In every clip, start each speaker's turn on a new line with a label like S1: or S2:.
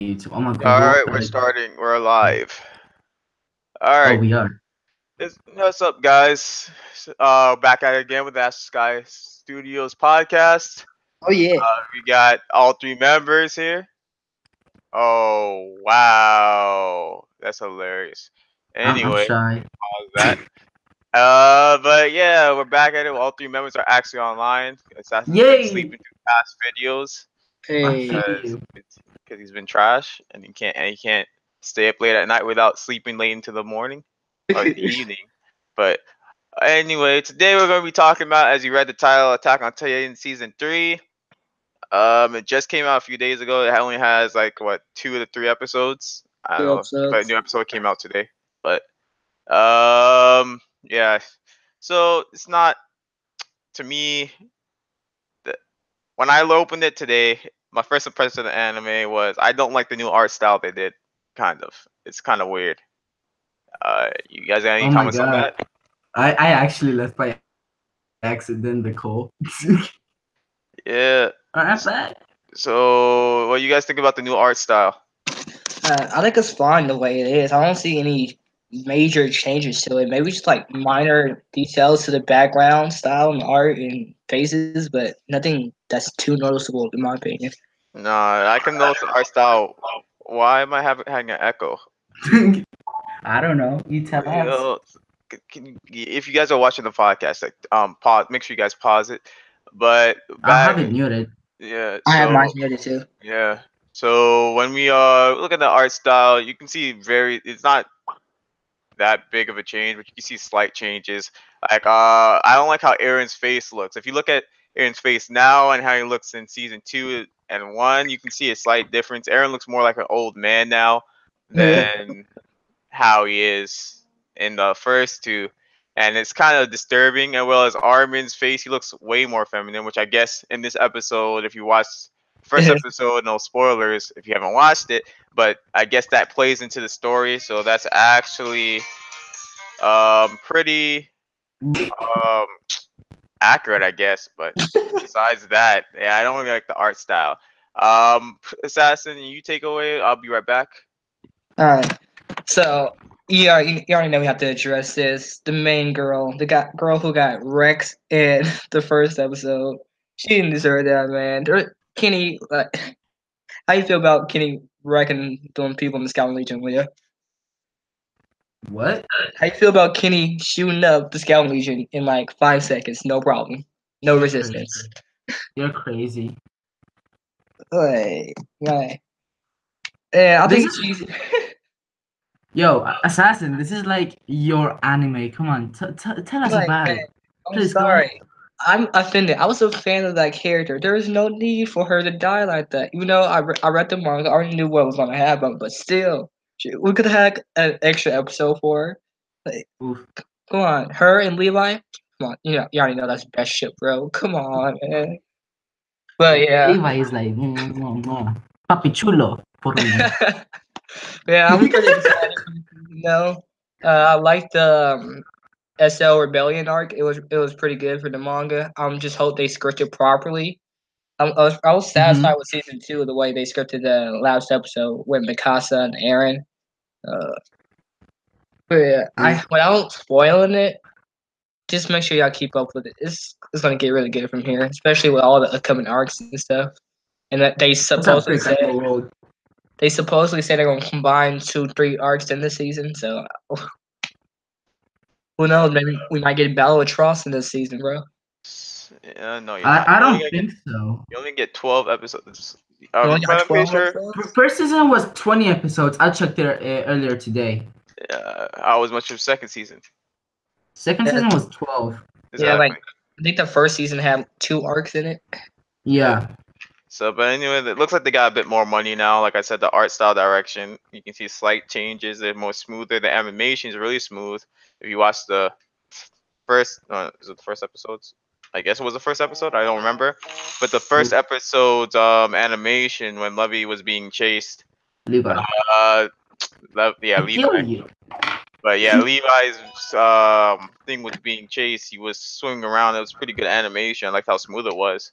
S1: YouTube. Oh my god,
S2: All
S1: what
S2: right, we're
S1: the
S2: starting. We're live. All
S1: oh
S2: right,
S1: we are.
S2: what's up, guys? Back at it again with the Ask Sky Studios podcast.
S3: Oh yeah.
S2: We got all three members here. Oh wow, that's hilarious.
S1: I'm
S2: Anyway,
S1: shy.
S2: how's that? But yeah, we're back at it. All three members are actually online. Assassin's been
S1: Yay!
S2: sleeping through past videos
S1: I
S3: Hey.
S1: feel
S2: because
S1: you.
S2: he's been trash and he can't stay up late at night without sleeping late into the morning or the evening. But anyway, today we're going to be talking about, as you read the title, Attack on Titan season 3. It just came out a few days ago. It only has like what 2 to 3 episodes. I don't
S3: Two
S2: know if a
S3: episodes.
S2: new episode came out today, but yeah. So it's not to me. The, when I opened it today, my first impression of the anime was I don't like the new art style they did. Kind of, it's kind of weird. You guys got any
S1: Oh my
S2: comments on
S1: god.
S2: that?
S1: I actually left by accident the call.
S2: Yeah.
S1: Alright, that.
S2: So, what do you guys think about the new art style?
S3: I think it's fine the way it is. I don't see any major changes to it. Maybe just like minor details to the background, style, and art and faces, but nothing that's too noticeable in my opinion.
S2: No, I can notice the art style. Why am I having an echo?
S1: I don't know. You tell
S2: You
S1: us.
S2: know, if you guys are watching the podcast, like pause. Make sure you guys pause it. But
S1: I'll have
S2: back,
S1: it muted.
S2: yeah.
S3: I have mine
S2: So
S3: muted too.
S2: yeah. So when we look at the art style, you can see it's not that big of a change, but you can see slight changes. Like I don't like how Aaron's face looks. If you look at Aaron's face now and how he looks in season 2 and 1, you can see a slight difference. Aaron looks more like an old man now
S3: Yeah.
S2: than how he is in the first two. And it's kind of disturbing. As well as Armin's face, he looks way more feminine, which I guess in this episode, if you watch the first episode, no spoilers if you haven't watched it, but I guess that plays into the story. So that's actually pretty um accurate, I guess. But besides that, yeah, I don't really like the art style. Assassin, you take away. I'll be right back.
S3: All right. So you already know we have to address this. The main girl, girl who got wrecked in the first episode, she didn't deserve that, man. Kenny, how you feel about Kenny wrecking them people in the Scout Legion, Leah?
S1: What?
S3: How you feel about Kenny shooting up the Scout Legion in like 5 seconds, no problem, no
S1: You're crazy.
S3: resistance?
S1: You're crazy.
S3: Like, right. Yeah, I
S1: This
S3: think
S1: is
S3: she's.
S1: yo, Assassin, this is like your anime. Come on, tell us
S3: Like,
S1: about
S3: man,
S1: it.
S3: I'm
S1: Please go ahead.
S3: sorry. I'm offended. I was a fan of that character. There is no need for her to die like that. Even though I read the manga, I already knew what was going to happen, but still, we could have had an extra episode for her. Like,
S1: Oof.
S3: come on, her and Levi. Come on, you already know that's best ship, bro. Come on, man. But yeah,
S1: Levi is like, papi chulo for me.
S3: yeah, I'm pretty excited for the season though. I like the SL Rebellion arc. It was pretty good for the manga. Just hope they scripted properly. I was
S1: Mm-hmm.
S3: satisfied with season 2 the way they scripted the last episode with Mikasa and Aaron. Uh, but yeah, without spoiling it, just make sure y'all keep up with it. It's gonna get really good from here, especially with all the upcoming arcs and stuff. And that
S1: What's up, Chris World?
S3: they supposedly say they're gonna combine 2, 3 arcs in this season. So who knows? Maybe we might get Battle of Tross in this season, bro.
S2: Yeah, no, you're not.
S1: I don't think so.
S2: You only get 12 episodes.
S3: We only got
S2: But I'm pretty
S3: 12
S2: sure.
S3: episodes.
S1: First season was 20 episodes. I checked it earlier today.
S2: How was much of second season?
S1: Second
S3: Yeah,
S1: season was 12.
S3: yeah, like
S2: Exactly.
S3: I think the first season had 2 arcs in it.
S1: Yeah.
S2: So, but anyway, it looks like they got a bit more money now. Like I said, the art style direction, you can see slight changes. They're more smoother. The animation is really smooth. If you watch the is it the first episodes? I guess it was the first episode. I don't remember. But the first episode's animation when Levy was being chased.
S1: Levi.
S2: Uh, yeah,
S1: I kill
S2: Levi.
S1: you.
S2: But yeah, Levi's thing was being chased. He was swimming around. It was pretty good animation. I liked how smooth it was.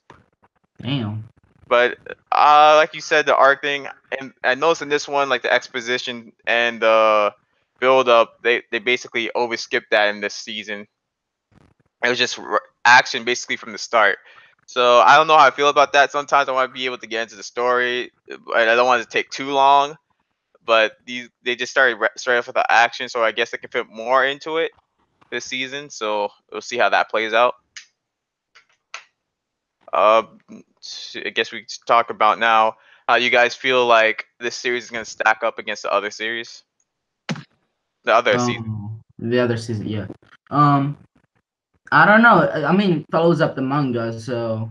S1: Damn.
S2: But like you said, the arc thing, and I noticed in this one, like the exposition and the build up, they basically overskipped that in this season. It was just action basically from the start. So I don't know how I feel about that. Sometimes I want to be able to get into the story, and I don't want it to take too long. But they just started straight off with the action, so I guess they can fit more into it this season. So we'll see how that plays out. Uh, I guess we should talk about now how you guys feel like this series is gonna stack up against the other series, the other season.
S1: The other season, yeah. I don't know. I mean, it follows up the manga, so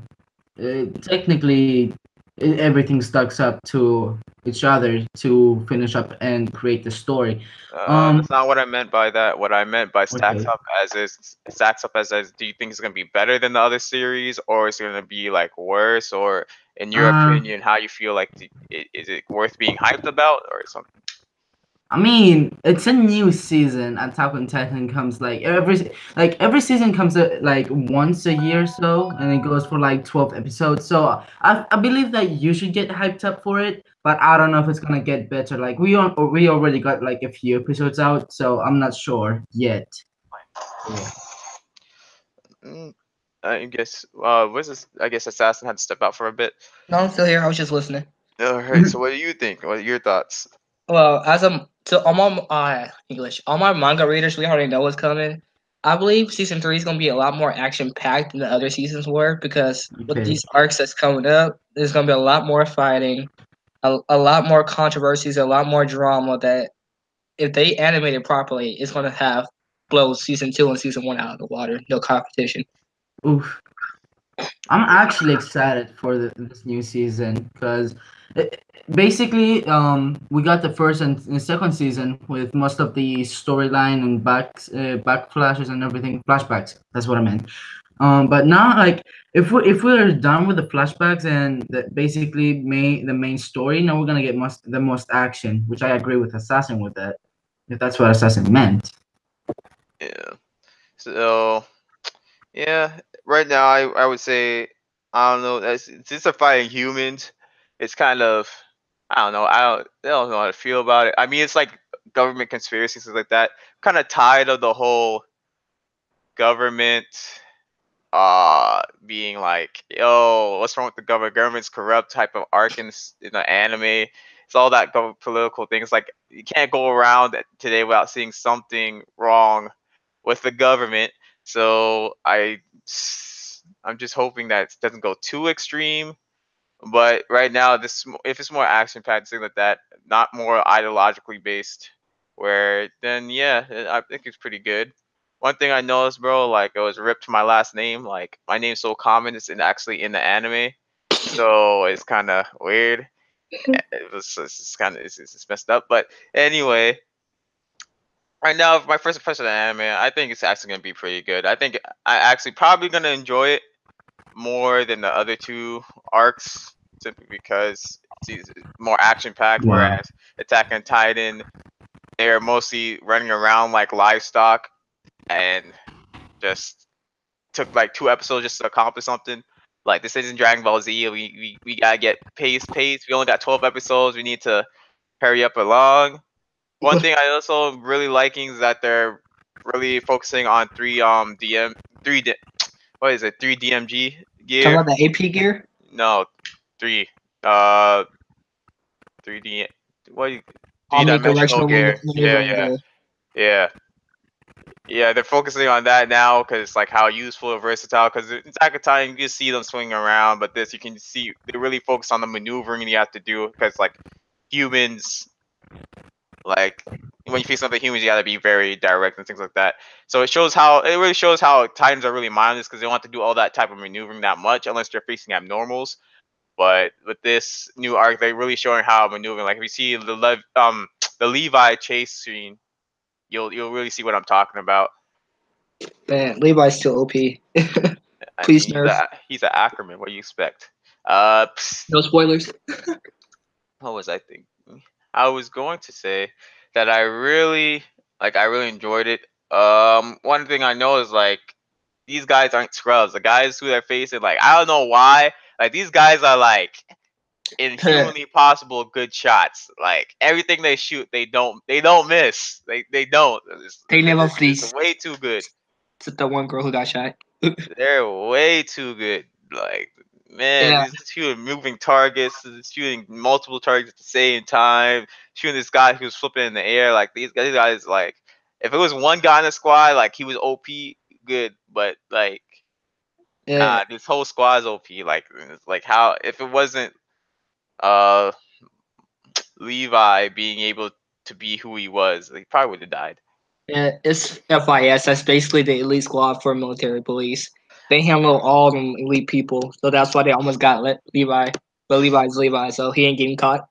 S1: technically everything stacks up to each other to finish up and create the story.
S2: That's not what I meant by that. What I meant by stacks
S1: Okay.
S2: up as is stacks up as do you think it's gonna be better than the other series, or is it gonna be like worse, or in your opinion, how you feel like is it worth being hyped about or something?
S1: I mean, it's a new season. Attack on Titan comes every season comes like once a year or so, and it goes for like 12 episodes. So I believe that you should get hyped up for it, but I don't know if it's gonna get better. Like we already got like a few episodes out, so I'm not sure yet. Yeah.
S2: I guess what's this? I guess Assassin had to step out for a bit.
S3: No, I'm still here. I was just listening.
S2: All right. So what do you think? What are your thoughts?
S3: Well, as I'm so all my English, all my manga readers, we already know what's coming. I believe season 3 is gonna be a lot more action packed than the other seasons were because with
S1: Okay.
S3: these arcs that's coming up, there's gonna be a lot more fighting, a lot more controversies, a lot more drama. That if they animate it properly, it's gonna have blow season 2 and season 1 out of the water. No competition.
S1: Oof. I'm actually excited for this new season because basically we got the first and the second season with most of the storyline and back flashes and everything, flashbacks. That's what I meant. But now, like, if we're done with the flashbacks and basically the main story, now we're gonna get the most action, which I agree with Assassin with that. If that's what Assassin meant.
S2: Yeah. So yeah, right now I would say I don't know. Since they're fighting humans, it's kind of I don't know. I don't know how to feel about it. I mean, it's like government conspiracies things like that. Kind of tired of the whole government being like, yo, what's wrong with the government? Government's corrupt type of arc in the anime. It's all that political things. Like you can't go around today without seeing something wrong with the government. So I'm just hoping that it doesn't go too extreme. But right now, this if it's more action packed, things like that, not more ideologically based, where then yeah, I think it's pretty good. One thing I noticed, bro, like it was ripped my last name. Like my name's so common, it's actually in the anime, so it's kind of weird. It's kind of it's messed up. But anyway, right now, my first impression of the anime, I think it's actually gonna be pretty good. I think I actually probably gonna enjoy it more than the other two arcs simply because it's more action packed.
S1: Wow.
S2: Whereas Attack on Titan, they're mostly running around like livestock and just took like 2 episodes just to accomplish something. Like this isn't Dragon Ball Z. We gotta get pace. We only got 12 episodes. We need to hurry up along. One thing I also really liking is that they're really focusing on what is it 3 DMG gear.
S3: Talking about the AP gear.
S2: No, 3. Uh, 3D. What? Three-dimensional gear. Yeah. They're focusing on that now because it's like how useful and versatile. Because Attack on Titan, you can see them swinging around, but this you can see they really focus on the maneuvering you have to do because like humans, like when you face something humans, you gotta be very direct and things like that. So it really shows how Titans are really mindless because they don't have to do all that type of maneuvering that much unless they're facing abnormals. But with this new arc, they're really showing how maneuvering. Like if you see the Levi chase scene, you'll really see what I'm talking about.
S3: Man, Levi's still OP.
S2: I
S3: Please
S2: mean,
S3: nerf.
S2: he's an Ackerman. What do you expect?
S3: No spoilers.
S2: What was I thinking? I was going to say that I really enjoyed it. One thing I know is like these guys aren't scrubs. The guys who they're facing, like I don't know why. Like these guys are like inhumanly possible good shots. Like everything they shoot, they don't miss. They don't.
S3: They never
S2: It's
S3: fleece.
S2: way too good.
S3: It's the one girl who got shot.
S2: They're way too good. Like man,
S3: Yeah.
S2: he's shooting moving targets, he's shooting multiple targets at the same time, shooting this guy who's flipping in the air. Like these guys, like if it was one guy in the squad, like he was OP good, but like
S3: Yeah.
S2: nah, this whole squad's OP. Like it's like how if it wasn't uh Levi being able to be who he was, he probably would have died.
S3: Yeah, it's FIS. That's basically the elite squad for military police. They handle all them elite people, so that's why they almost got Levi. But Levi's Levi, so he ain't getting caught.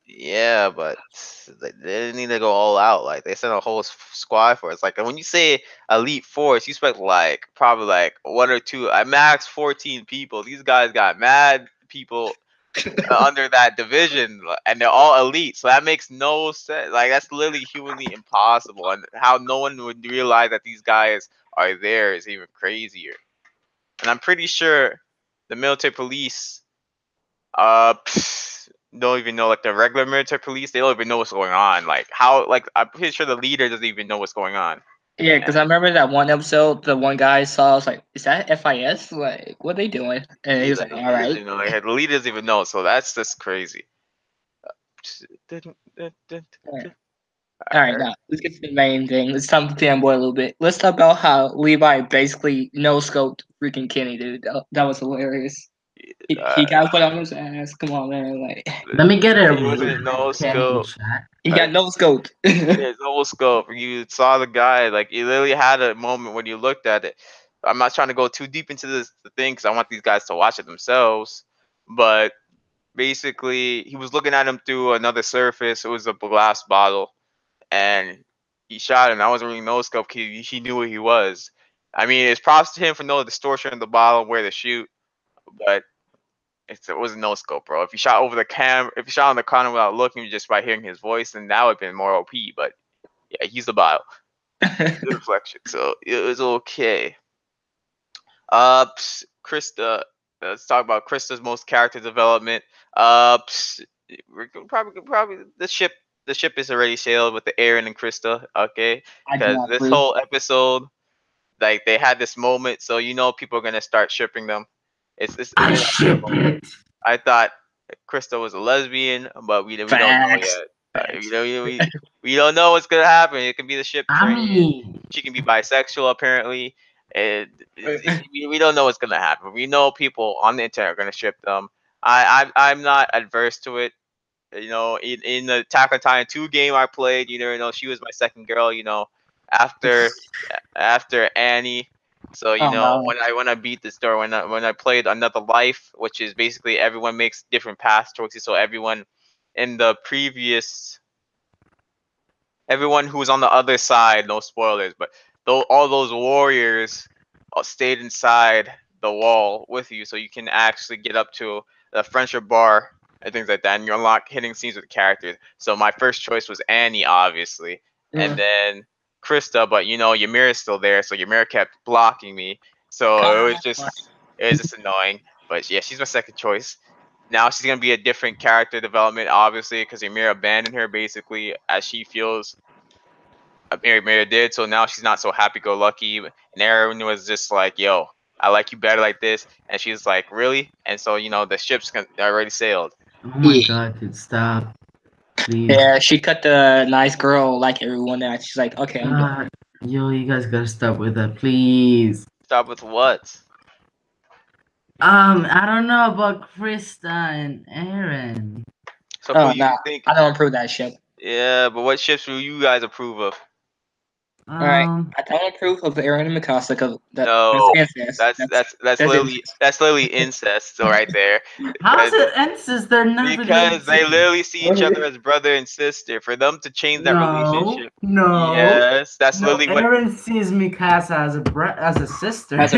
S2: Yeah, but they didn't need to go all out. Like they sent a whole squad for it. It's like when you say elite force, you expect like probably like one or two, at max 14 people. These guys got mad people under that division, and they're all elite. So that makes no sense. Like that's literally humanly impossible. And how no one would realize that these guys are there is even crazier. And I'm pretty sure the military police don't even know, like the regular military police, they don't even know what's going on. Like how, like I'm pretty sure the leader doesn't even know what's going on.
S3: Yeah, because I remember that one episode, the one guy saw, I was like, is that FIS? Like, what are they doing? And he was like, all right.
S2: You know, like the leader doesn't even know, so that's just crazy.
S3: All right, now let's get to the main thing. Let's talk to fanboy a little bit. Let's talk about how Levi basically no-scoped freaking Kenny, dude. That was hilarious. He got put on his ass. Come on, man. Like,
S1: Let me get it.
S2: He wasn't no scope.
S3: he got no-scoped.
S2: There's no scope. You saw the guy, like you literally had a moment when you looked at it. I'm not trying to go too deep into the thing because I want these guys to watch it themselves. But basically, he was looking at him through another surface. It was a glass bottle, and he shot him. I wasn't really no scope. He knew what he was. I mean, it's props to him for knowing the distortion of the bottle and where to shoot, but it wasn't no scope, bro. If you shot over the if you shot on the corner without looking, just by hearing his voice, then that would have been more OP. But yeah, he's the bottle. The reflection, so it was okay. Krista. Let's talk about Krista's most character development. We're probably the ship. The ship is already sailed with the Eren and Krista. Okay, because this whole episode, like they had this moment, so you know people are gonna start shipping them.
S1: I ship it.
S2: I thought Krista was a lesbian, but we don't know yet. We don't know what's gonna happen. It could be the ship train. She can be bisexual apparently. We don't know what's gonna happen. We know people on the internet are gonna ship them. I'm not adverse to it. You know, in the Attack on Titan 2 game I played, you know, she was my second girl. You know, after Annie. So you know, when I beat the story, when I played Another Life, which is basically everyone makes different path choices. So everyone in the previous, everyone who was on the other side, no spoilers, but all those warriors stayed inside the wall with you, so you can actually get up to the friendship bar and things like that, and you unlock hitting scenes with the characters. So my first choice was Annie, obviously, and then Krista, but you know Ymira's still there, so Ymira kept blocking me. So it was just annoying. But yeah, she's my second choice. Now she's gonna be a different character development, obviously, because Ymira abandoned her basically as she feels Ymira did. So now she's not so happy-go-lucky, and Eren was just like, "Yo, I like you better like this," and she's like, "Really?" And so you know the ship's already sailed.
S1: Oh my god, dude, stop. Please.
S3: Yeah, she cut the nice girl like everyone else. She's like, okay.
S1: Yo, you guys gotta stop with that, please.
S2: Stop with what?
S1: I don't know about Krista and Eren.
S2: So who do you think?
S3: I don't approve that ship.
S2: Yeah, but what ships will you guys approve of?
S3: All right, I don't approve of Eren and Mikasa because
S2: no,
S3: that's incest.
S2: That's literally incest right there.
S1: How is it incest? They're not
S2: because they literally see each other as brother and sister. For them to change that relationship, yes, that's literally what
S1: Eren sees Mikasa as a sister.
S2: That's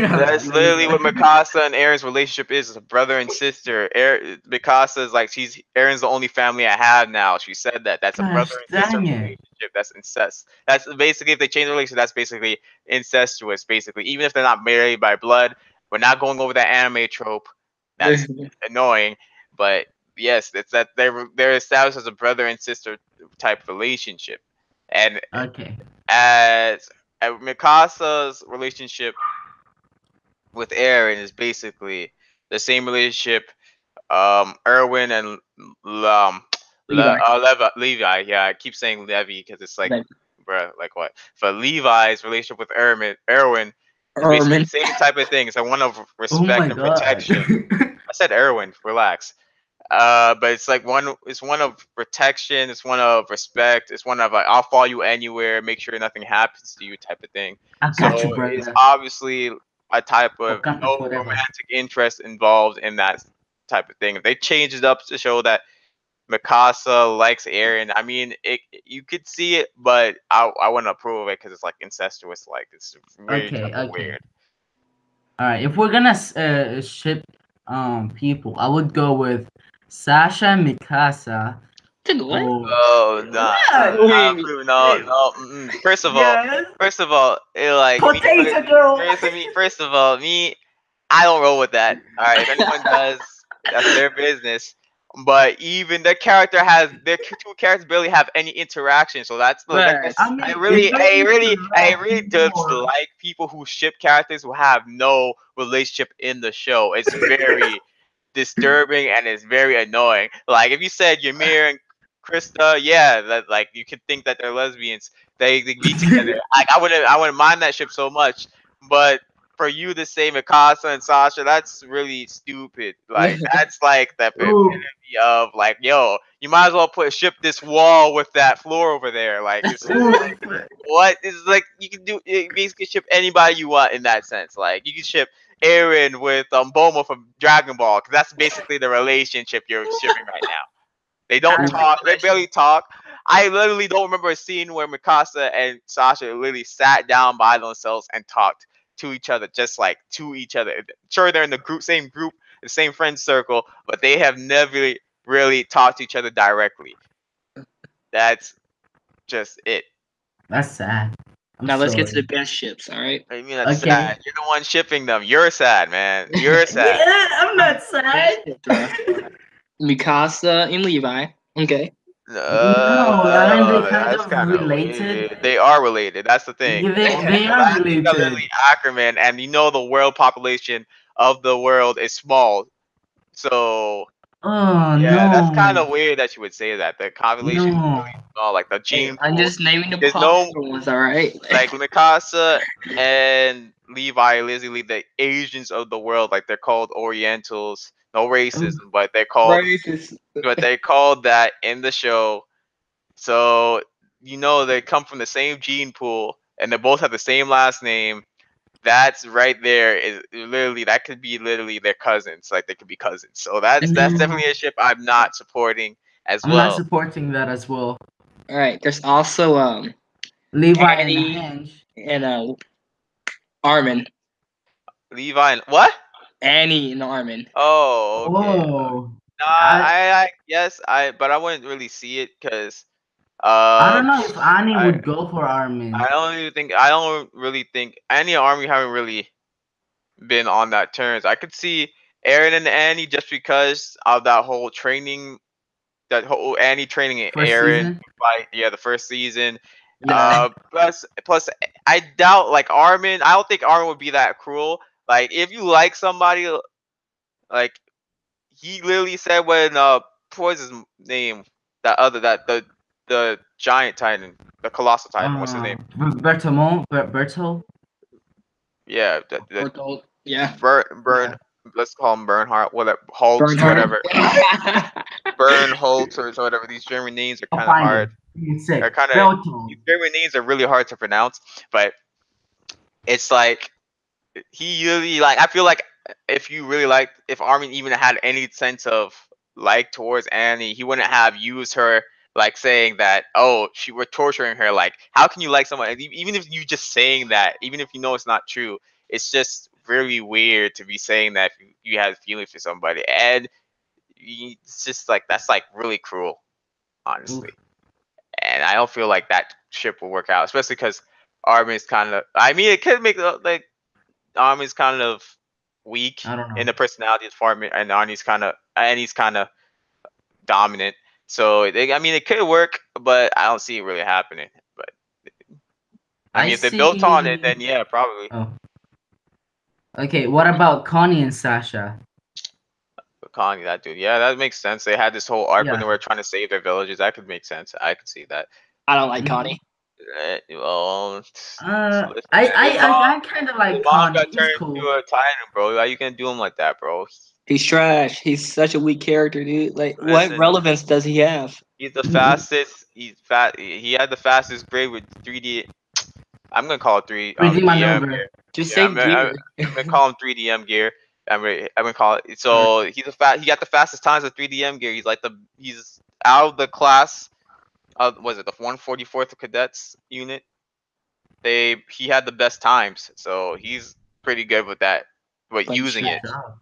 S2: literally what Mikasa and Eren's relationship is a brother and sister. Mikasa is like Eren's the only family I have now. She said that. That's a brother and sister relationship. That's incest. That's basically if they change the relationship, that's basically incestuous. Basically, even if they're not married by blood, we're not going over that anime trope. That's annoying, but yes, it's that they're established as a brother and sister type relationship, and
S1: Okay.
S2: as Mikasa's relationship with Aaron is basically the same relationship Erwin and um Levi. Yeah, I keep saying Levi because it's like,
S3: Like,
S2: bruh, like what? For Levi's relationship with Erwin is basically
S3: Erwin.
S2: the same type of thing. It's a one of
S1: Oh
S2: respect
S1: my
S2: and
S1: god.
S2: protection. I said Erwin, relax. But it's like it's one of protection, it's one of respect, it's one of like, I'll follow you anywhere, make sure nothing happens to you type of thing.
S1: I
S2: So
S1: got you,
S2: it's
S1: brother.
S2: obviously a type of
S1: Wakanda
S2: no
S1: forever.
S2: romantic interest involved in that type of thing. If they change it up to show that Mikasa likes Eren, I mean, you could see it, but I wouldn't approve of it because it's like incestuous. Like it's really
S1: Okay,
S2: type of
S1: okay.
S2: weird.
S1: All right. If we're gonna ship people, I would go with Sasha Mikasa.
S3: What?
S1: Or
S2: Oh no,
S1: yeah,
S2: I
S3: Wait,
S2: approve. No,
S1: wait.
S2: no.
S1: Yes.
S2: First of all, it, like me.
S1: Potato girl.
S2: First of all, me. I don't roll with that. All right, if anyone does, that's their business. But even their two characters barely have any interaction, so that's like
S3: Right.
S1: I mean, if they
S2: I
S1: interact
S2: really
S1: more,
S2: dislike people who ship characters who have no relationship in the show. It's very disturbing and it's very annoying. Like if you said Ymir and Krista, yeah, that like you could think that they're lesbians. They be together. Like I wouldn't mind that ship so much. But for you to say Mikasa and Sasha, that's really stupid. Like that's like the
S1: ooh,
S2: epitome of like, yo, you might as well ship this wall with that floor over there. Like it's just
S1: ooh,
S2: like what is like you can do basically ship anybody you want in that sense. Like you can ship Eren with Bulma from Dragon Ball, because that's basically the relationship you're shipping right now. They don't
S3: That's
S2: talk. They
S3: speculation.
S2: barely talk. I literally don't remember a scene where Mikasa and Sasha literally sat down by themselves and talked to each other, just like to each other. Sure, they're in the same group, the same friend circle, but they have never really talked to each other directly. That's just it.
S1: that's sad. I'm
S3: Now let's get to the
S1: sorry.
S3: best ships. All right.
S2: I mean, that's
S1: Okay.
S2: sad. You're the one shipping them. You're sad, man. You're sad.
S1: Yeah, I'm not
S3: Best
S1: sad.
S3: ship, bro. Mikasa and Levi. Okay.
S1: No, aren't they kind
S2: That's
S1: of
S2: kind of
S1: related?
S2: weird. They are related. That's the thing.
S1: Yeah, they
S2: The
S1: are
S2: last thing are
S1: related.
S2: literally Ackerman, and you know the world population of the world is small. So
S1: Oh
S2: yeah, that's kind
S1: no,
S2: of weird that you would say that. The population is
S1: no.
S2: really small. Like the
S3: Hey,
S2: gene
S3: I'm
S2: pool.
S3: just naming the
S2: There's no
S3: popular ones. All right.
S2: like Mikasa and Levi, literally the Asians of the world. Like they're called Orientals. No racism, but
S3: Racist.
S2: they called that in the show. So you know they come from the same gene pool and they both have the same last name. That's right there is literally that could be literally their cousins. Like they could be cousins. So that's
S1: No,
S2: definitely a ship I'm not supporting as
S1: I'm not
S2: well.
S1: supporting that as well.
S3: All right. There's also
S1: Levi and the
S3: Annie
S1: Henge.
S3: and Armin.
S2: Levi and what?
S3: Annie and Armin.
S2: Oh, okay.
S1: Oh,
S2: Nah,
S1: I
S2: I yes, but I wouldn't really see it because
S1: I
S2: um
S1: don't know if Annie
S2: I
S1: would go for Armin.
S2: I don't really think any army haven't really been on that terms. I could see Aaron and Annie just because of that whole training, that whole Annie training
S1: First
S2: Aaron,
S1: season.
S2: like yeah, the first season.
S3: Nah.
S2: Plus, I doubt like Armin. I don't think Armin would be that cruel. Like if you like somebody, like he literally said when what was his name? That other the giant titan, the colossal titan. What's his name?
S1: Berto.
S2: Yeah,
S3: Yeah.
S2: Burn. Let's call him Bernhardt. Whatever, Holtz,
S3: Bernhard.
S2: whatever. Burn Holtz or whatever. These German names are
S1: I'll
S2: kind of
S1: find
S2: hard.
S1: it. It's sick.
S2: They're kind of
S1: Berto.
S2: these German names are really hard to pronounce. But it's like he really like. I feel like if you really like, if Armin even had any sense of like towards Annie, he wouldn't have used her like saying that. Oh, she were torturing her. Like, how can you like someone? And even if you just saying that, even if you know it's not true, it's just really weird to be saying that if you have feelings for somebody, and it's just like that's like really cruel,
S1: Oof.
S2: honestly. And I don't feel like that ship will work out, especially because Armin's kind of. I mean, it could make like Armin's kind of weak
S1: I don't know.
S2: in the personality department, and Arnie's kind of dominant. So I mean, it could work, but I don't see it really happening. But I mean, if they built on it, then yeah, probably.
S1: Oh. Okay, what about Connie and Sasha?
S2: But Connie, that dude, yeah, that makes sense. They had this whole arc when
S1: Yeah.
S2: they were trying to save their villages. That could make sense. I could see that.
S3: I don't like
S1: Mhm.
S3: Connie.
S2: Well,
S1: I kind of like
S2: Mom
S1: Connie.
S2: got
S1: He's
S2: turned
S1: cool.
S2: into a titan, bro. How you gonna do him like that, bro?
S3: He's trash. He's such a weak character, dude. Like, what
S2: Listen.
S3: relevance does he have?
S2: He's the fastest. He's fat. He had the fastest grade with 3D. I'm gonna call it
S1: 3D
S2: DM
S1: maneuver.
S2: gear.
S3: Just
S2: Yeah,
S3: say
S2: I'm gonna
S3: gear.
S2: call him 3DM gear. I'm gonna call it. So he's He got the fastest times with 3DM gear. He's out of the class. Was it the 144th Cadets unit? He had the best times, so he's pretty good with that. But
S3: But he's
S2: using it,
S1: Good job.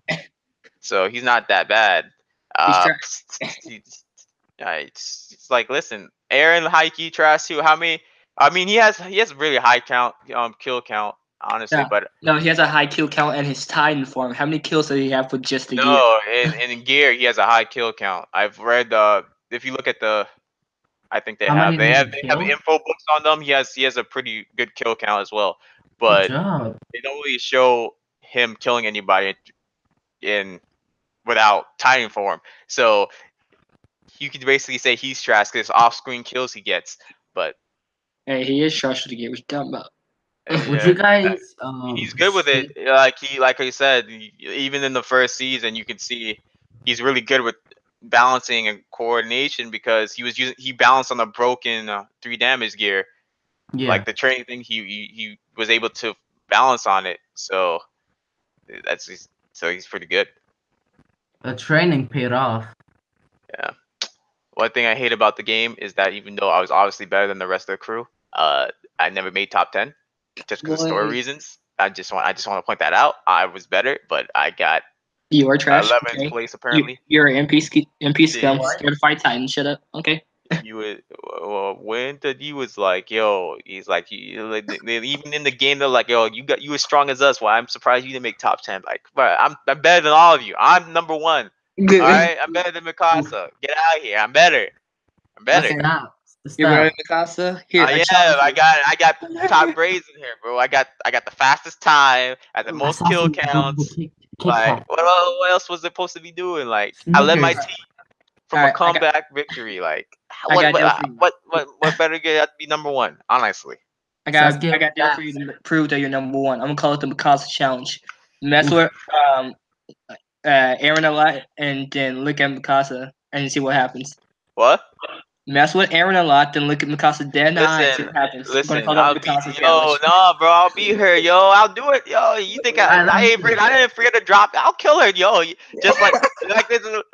S2: so he's not that bad.
S3: He's
S2: Uh,
S3: trash.
S2: it's like, listen, Aaron Heike trash too. How many? I mean, he has really high kill count, honestly.
S3: Yeah.
S2: But
S3: No, he has a high kill count in his Titan form. How many kills does he have with just the gear?
S2: no, in gear he has a high kill count. I've read if you look at I think
S1: How many
S2: they
S1: did
S2: have
S1: he
S2: they have
S1: kill?
S2: info books on them. He has a pretty good kill count as well,
S1: Good
S2: but
S1: job.
S2: they don't really show him killing anybody in without Titan form. So you could basically say he's trash because off-screen kills he gets. But
S3: Hey, he is trash with the gear. What you talking about?
S1: Would
S2: yeah,
S1: you guys
S2: he's good with it. Like I said, even in the first season, you can see he's really good with balancing and coordination because he balanced on a broken 3 damage gear.
S1: Yeah,
S2: Like the training thing, he was able to balance on it. So he's pretty good.
S1: the training paid off.
S2: Yeah. One thing I hate about the game is that even though I was obviously better than the rest of the crew, I never made top 10 just because of story
S3: Boy.
S2: reasons. I just want to point that out. I was better, but I got
S3: You are trash.
S2: 11th
S3: Okay.
S2: place apparently.
S3: You're an MP scum.
S2: What?
S3: Scared to fight Titan. Shut up. Okay.
S2: You would when that he was like, yo, he's like, even in the game they're like, yo, you as strong as us. Why I'm surprised you didn't make top 10. Like, bro, I'm better than all of you. I'm number 1. All right, I'm better than Mikasa. Get out of here. I'm better. I'm better.
S1: Stop.
S3: You're better
S1: Stop.
S3: than Mikasa. Here,
S2: Yeah,
S3: challenge you.
S2: I got top grades in here, bro. I got the fastest time, at the most kill counts. Like, what else was it supposed to be doing? Like, I led my
S1: Snickers.
S2: team from a
S3: Alright, I got-
S2: comeback victory. Like,
S3: I got deal for you.
S2: what better get to be number 1? Honestly,
S3: I got
S1: Sasuke
S3: deal for you to prove that you're number 1. I'm gonna call it the Mikasa challenge. Mess with Aaron a lot, and then look at Mikasa and see what happens.
S2: what?
S3: Mess with Aaron a lot, then look at Mikasa dead in the eye and see what happens. I'm
S2: Listen,
S3: gonna call
S2: I'll
S3: that
S2: be,
S3: Mikasa
S2: yo,
S3: challenge.
S2: no, bro, I'll beat her, yo, I'll do it, yo. You think I didn't forget to drop? I'll kill her, yo. Just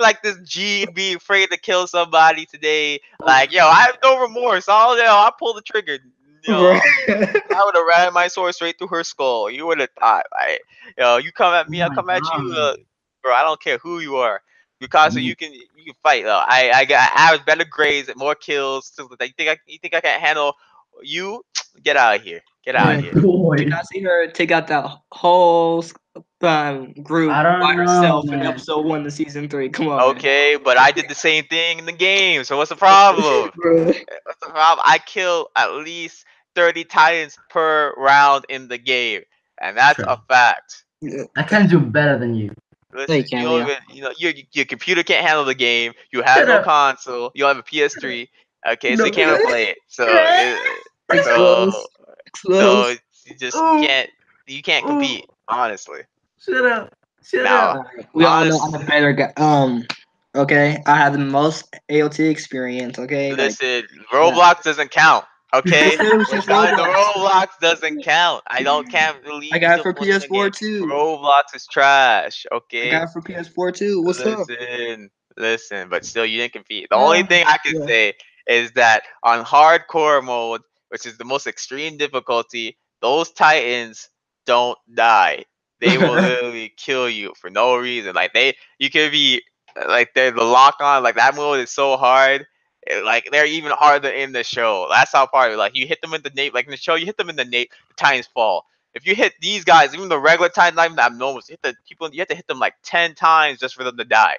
S2: like this G be afraid to kill somebody today. Like, yo, I have no remorse. I'll pull the trigger. Yo, I would have ran my sword straight through her skull. You would have thought, right? Yo, you come at me, I'll come at you, bro. I don't care who you are. Because you can fight though. I have better grades, more kills. So you think I can handle you? Get out of here. Get out of here.
S3: Did not see her take out that whole group
S1: I don't
S3: by
S1: know,
S3: herself in
S1: man.
S3: episode 1 of season 3. Come on.
S2: Okay, but I did the same thing in the game. So what's the problem?
S3: Bro.
S2: What's the problem? I kill at least 30 Titans per round in the game, and that's
S1: Sure.
S2: a fact.
S1: I can do better than you.
S2: Listen,
S3: you can't,
S2: you don't
S3: Leo.
S2: even, your computer can't handle the game. You have
S1: Shut
S2: no
S1: up.
S2: console. You don't have a PS3. Okay, so
S1: No.
S2: you can't even play it. So,
S3: Exposed.
S2: so you just
S1: Ooh.
S2: you can't
S1: Ooh.
S2: compete. Honestly,
S1: Shut up. Shut
S2: Now-
S1: up.
S3: We all know I'm a better guy. Okay, I have the most AOT experience. Okay, like,
S2: listen, Roblox doesn't count. Okay,
S3: It's just
S2: the
S3: Roblox.
S2: Roblox doesn't count. Can't believe
S3: I got it
S2: you
S3: for
S2: still playing the game.
S3: PS4 too.
S2: Roblox is trash.
S3: I
S2: Okay.
S3: got it for PS4 too. What's up?
S2: Listen, but still, you didn't compete. The only thing I can
S3: yeah.
S2: say is that on hardcore mode, which is the most extreme difficulty, those Titans don't die. They will literally kill you for no reason. Like you could be like the lock on. Like that mode is so hard. Like they're even harder in the show. That's how far. Like you hit them in the nape. Like in the show, you hit them in the nape, the Titans fall. If you hit these guys, even the regular time, not even the abnormals, hit the people. You have to hit them like 10 times just for them to die.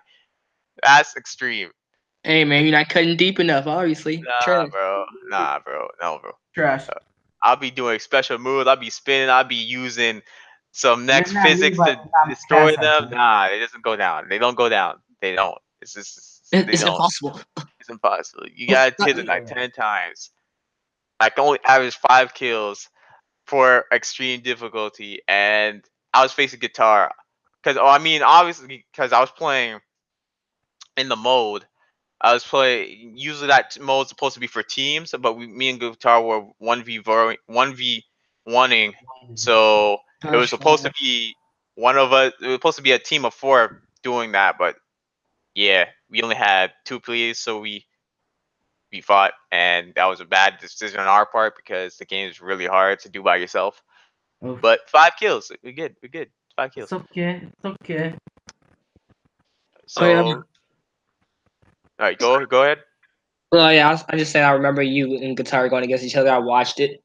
S2: That's extreme.
S3: Hey man, you're not cutting deep enough, obviously.
S2: Nah,
S3: Trash.
S2: bro. Nah, bro. No, bro.
S1: Trash.
S2: I'll be doing special moves. I'll be spinning. I'll be using some next
S1: You're not
S2: physics
S1: you,
S2: to
S1: but I'm
S2: destroy
S1: Casa,
S2: them.
S1: man.
S2: Nah, it doesn't go down. They don't go down. They don't. It's just they
S3: It's
S2: don't.
S3: impossible.
S2: It's impossible. You gotta hit it like
S1: Yeah.
S2: 10 times. I can only average 5 kills for extreme difficulty, and I was facing guitar. Obviously, because I was playing in the mode. I was playing. Usually, that mode's supposed to be for teams, but me and guitar were 1v1ing. So it was supposed to be one of us. It was supposed to be a team of 4 doing that, but yeah, we only had 2 players, so we fought, and that was a bad decision on our part because the game is really hard to do by yourself.
S1: Oof.
S2: But 5 kills, we're good. 5 kills.
S1: It's okay. It's okay.
S2: So, all right, go ahead.
S3: Well, yeah, I just saying I remember you and Guitar going against each other. I watched it.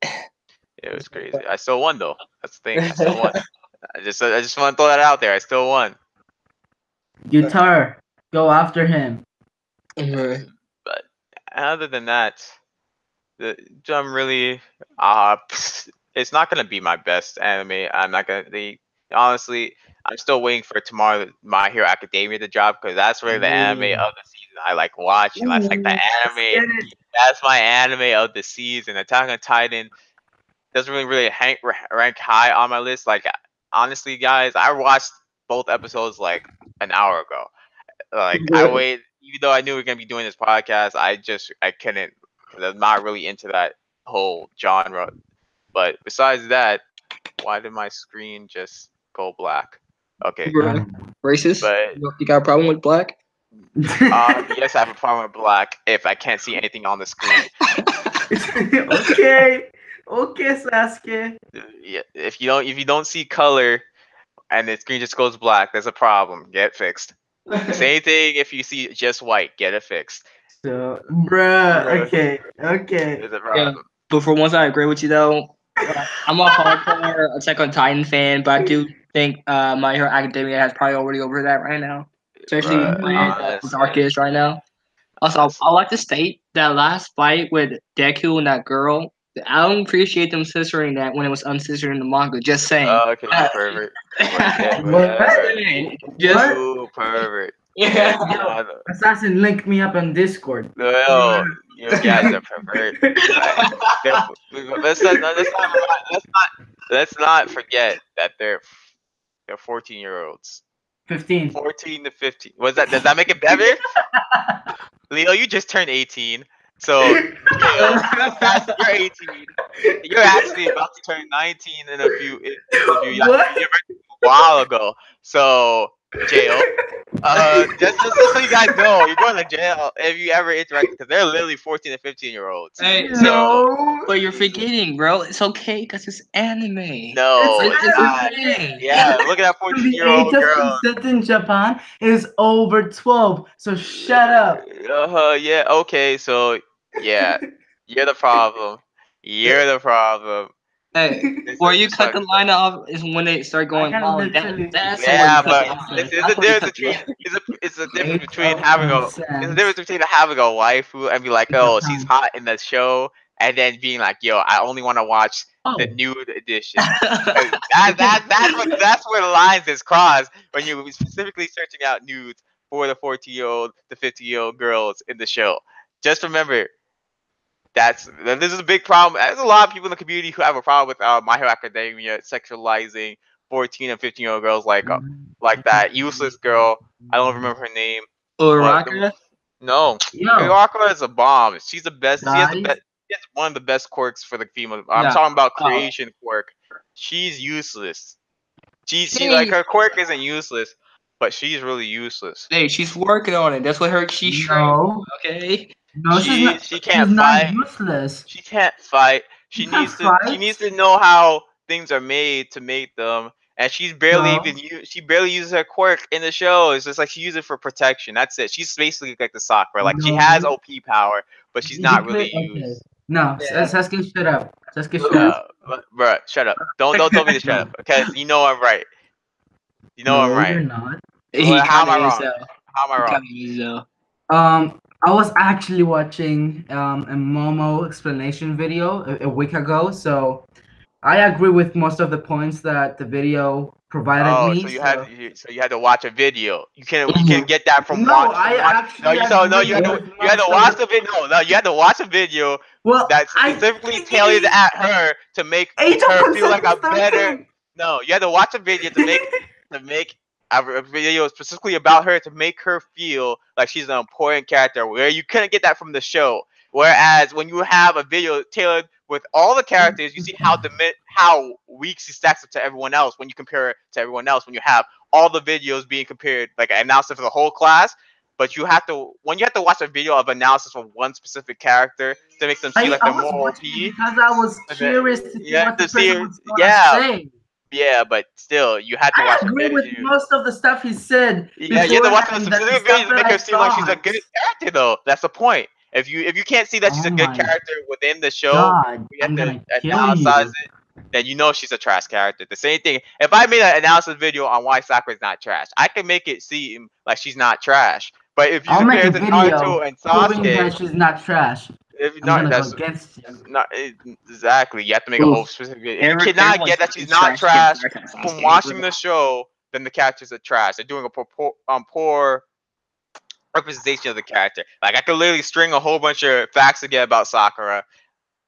S2: It was crazy. I still won though. That's the thing. I still won. I just want to throw that out there. I still won.
S1: Guitar, go after him.
S2: But other than that, I'm really it's not gonna be my best anime. I'm not gonna. Honestly, I'm still waiting for tomorrow My Hero Academia to drop because that's really the anime of the season I like watching. That's like the anime. That's my anime of the season. Attack on Titan doesn't really rank high on my list. Like honestly, guys, I watched both episodes like an hour ago. Like I wait, even though I knew we were gonna be doing this podcast, I couldn't. I'm not really into that whole genre. But besides that, why did my screen just go black? Okay,
S3: Racist?
S2: but
S3: You got a problem with black?
S2: yes, I have a problem with black if I can't see anything on the screen.
S1: Okay, Sasuke.
S2: Yeah, if you don't see color and the screen just goes black, there's a problem. Get it fixed. Same thing if you see just white, get it fixed.
S1: So, bruh. Okay.
S2: There's a problem.
S3: Yeah, but for once, I agree with you though. I'm a hardcore Attack on Titan fan, but I do think My Hero Academia has probably already over that right now, especially with Darkest right now. Also, I'd like to state that last fight with Deku and that girl. I don't appreciate them censoring that when it was uncensored in the manga. Just saying.
S2: Okay, pervert.
S3: Just
S2: Ooh, pervert.
S3: yeah.
S2: Yeah.
S1: Assassin, link me up on Discord.
S2: No, you guys are pervert. Let's not forget that they're 14-year-olds.
S1: 15.
S2: 14 to 15. Does that make it better? Leo, you just turned 18. So you're 18. You're actually about to turn 19 in a few a while ago. So jail. Just so you guys know, you're going to jail if you ever interact because they're literally 14 and 15-year-olds.
S3: Hey,
S1: No.
S3: but you're forgetting, bro. It's okay because it's anime.
S2: No,
S3: It's
S2: not.
S3: okay.
S2: Yeah, look at that
S1: The
S2: 14-year-old
S1: age
S2: girl.
S1: of consent in Japan is over 12. So shut up.
S2: Yeah. Okay. So yeah, you're the problem. You're the problem.
S3: Hey, where you cut the line off is when they start going
S1: I
S3: violent.
S1: literally-
S3: That's
S2: Yeah,
S3: when you cut
S2: but
S3: it off.
S2: it's
S3: That's
S2: a
S3: when you
S2: difference
S3: cut it
S2: between
S3: off.
S2: it's a difference
S1: Age
S2: between
S1: of
S2: having a waifu and be like, oh, she's hot in the show, and then being like, yo, I only want to watch the nude edition. That's where the lines is crossed when you're specifically searching out nudes for the 14-year-old, the 50-year-old girls in the show. Just remember, this is a big problem. There's a lot of people in the community who have a problem with My Hero Academia sexualizing 14 and 15-year-old girls like that useless girl. I don't remember her name.
S3: Uraraka?
S2: No,
S1: Yo,
S2: Uraraka is a bomb. She's the best. She has
S1: guys,
S2: one of the best quirks for the female. I'm talking about creation quirk. She's useless. She like her quirk isn't useless, but she's really useless.
S3: Hey, she's working on it. That's what she's trained.
S1: no,
S3: Okay.
S1: no,
S2: she can't
S1: she's
S2: fight.
S1: not useless.
S2: She can't fight. She
S1: She can't
S2: needs to.
S1: fight?
S2: She needs to know how things are made to make them. And she's barely
S1: No.
S2: she barely uses her quirk in the show. It's just like she uses it for protection. That's it. She's basically like the Sakura. Like she has
S1: No.
S2: OP power, but she's not really
S1: Okay.
S2: used.
S1: No,
S3: Yeah.
S1: Sasuke, shut up. Sasuke, shut up.
S2: Bruh, shut up. Don't tell me to shut up, because you know I'm right. You know I'm
S1: No, you're
S2: right.
S1: not.
S3: He
S2: How am
S3: kind
S2: I
S3: of is
S2: wrong?
S3: though.
S2: How am I
S3: He
S2: wrong?
S3: kind of is though.
S1: I was actually watching a Momo explanation video a week ago, so I agree with most of the points that the video provided
S2: Oh,
S1: me.
S2: so you had to watch a video. You
S3: Mhm.
S2: can't get that from
S1: No,
S2: watch
S1: I
S2: No,
S1: actually
S2: you
S1: agree
S2: had to
S1: with
S2: you had to
S1: most
S2: watch
S1: of
S2: the video. No, you had to watch a video
S1: Well,
S2: that specifically tailored at her to make
S1: Age of
S2: her feel
S1: Consent
S2: like a
S1: is
S2: better.
S1: 13.
S2: No, you had to watch a video to make a video specifically about her to make her feel like she's an important character. Where you couldn't get that from the show. Whereas when you have a video tailored with all the characters, you see how weak she stacks up to everyone else when you compare her to everyone else. When you have all the videos being compared, like an analysis for the whole class, but you have to watch a video of analysis for one specific character to make them seem like
S1: I
S2: they're
S1: was
S2: more OP.
S1: watching it because I was
S2: And then
S1: curious to see
S2: you have
S1: what the
S2: to see,
S1: person was gonna say.
S2: yeah, but still, you had to
S1: I
S2: watch the
S1: agree with
S2: video.
S1: most of the stuff he said
S2: Yeah, you have to watch the
S1: beforehand. That the
S2: specific video
S1: stuff
S2: to
S1: that
S2: make
S1: I
S2: her seem like she's a
S1: thought.
S2: good character, though. That's the point. If you can't see that she's
S1: Oh
S2: a good
S1: my
S2: character within the show,
S1: God,
S2: you have
S1: I'm
S2: to
S1: gonna kill
S2: analyze
S1: you.
S2: it, then you know she's a trash character. The same thing. If I made an analysis video on why Sakura is not trash, I can make it seem like she's not trash. But if you
S1: I'll make
S2: compare
S1: a
S2: it to
S1: video
S2: Naruto and
S1: proving
S2: Sasuke,
S1: that she's not trash.
S2: if
S1: I'm
S2: not,
S1: gonna go
S2: that's
S1: against you.
S2: not exactly. You have to make a
S3: Oof.
S2: whole specific video. If you cannot
S3: Everyone's
S2: get that she's
S3: pretty
S2: not
S3: trash
S2: trash
S3: against Naruto and
S2: from
S3: Sasuke.
S2: watching the show, then the characters are trash. They're doing a poor representation of the character. Like I could literally string a whole bunch of facts again about Sakura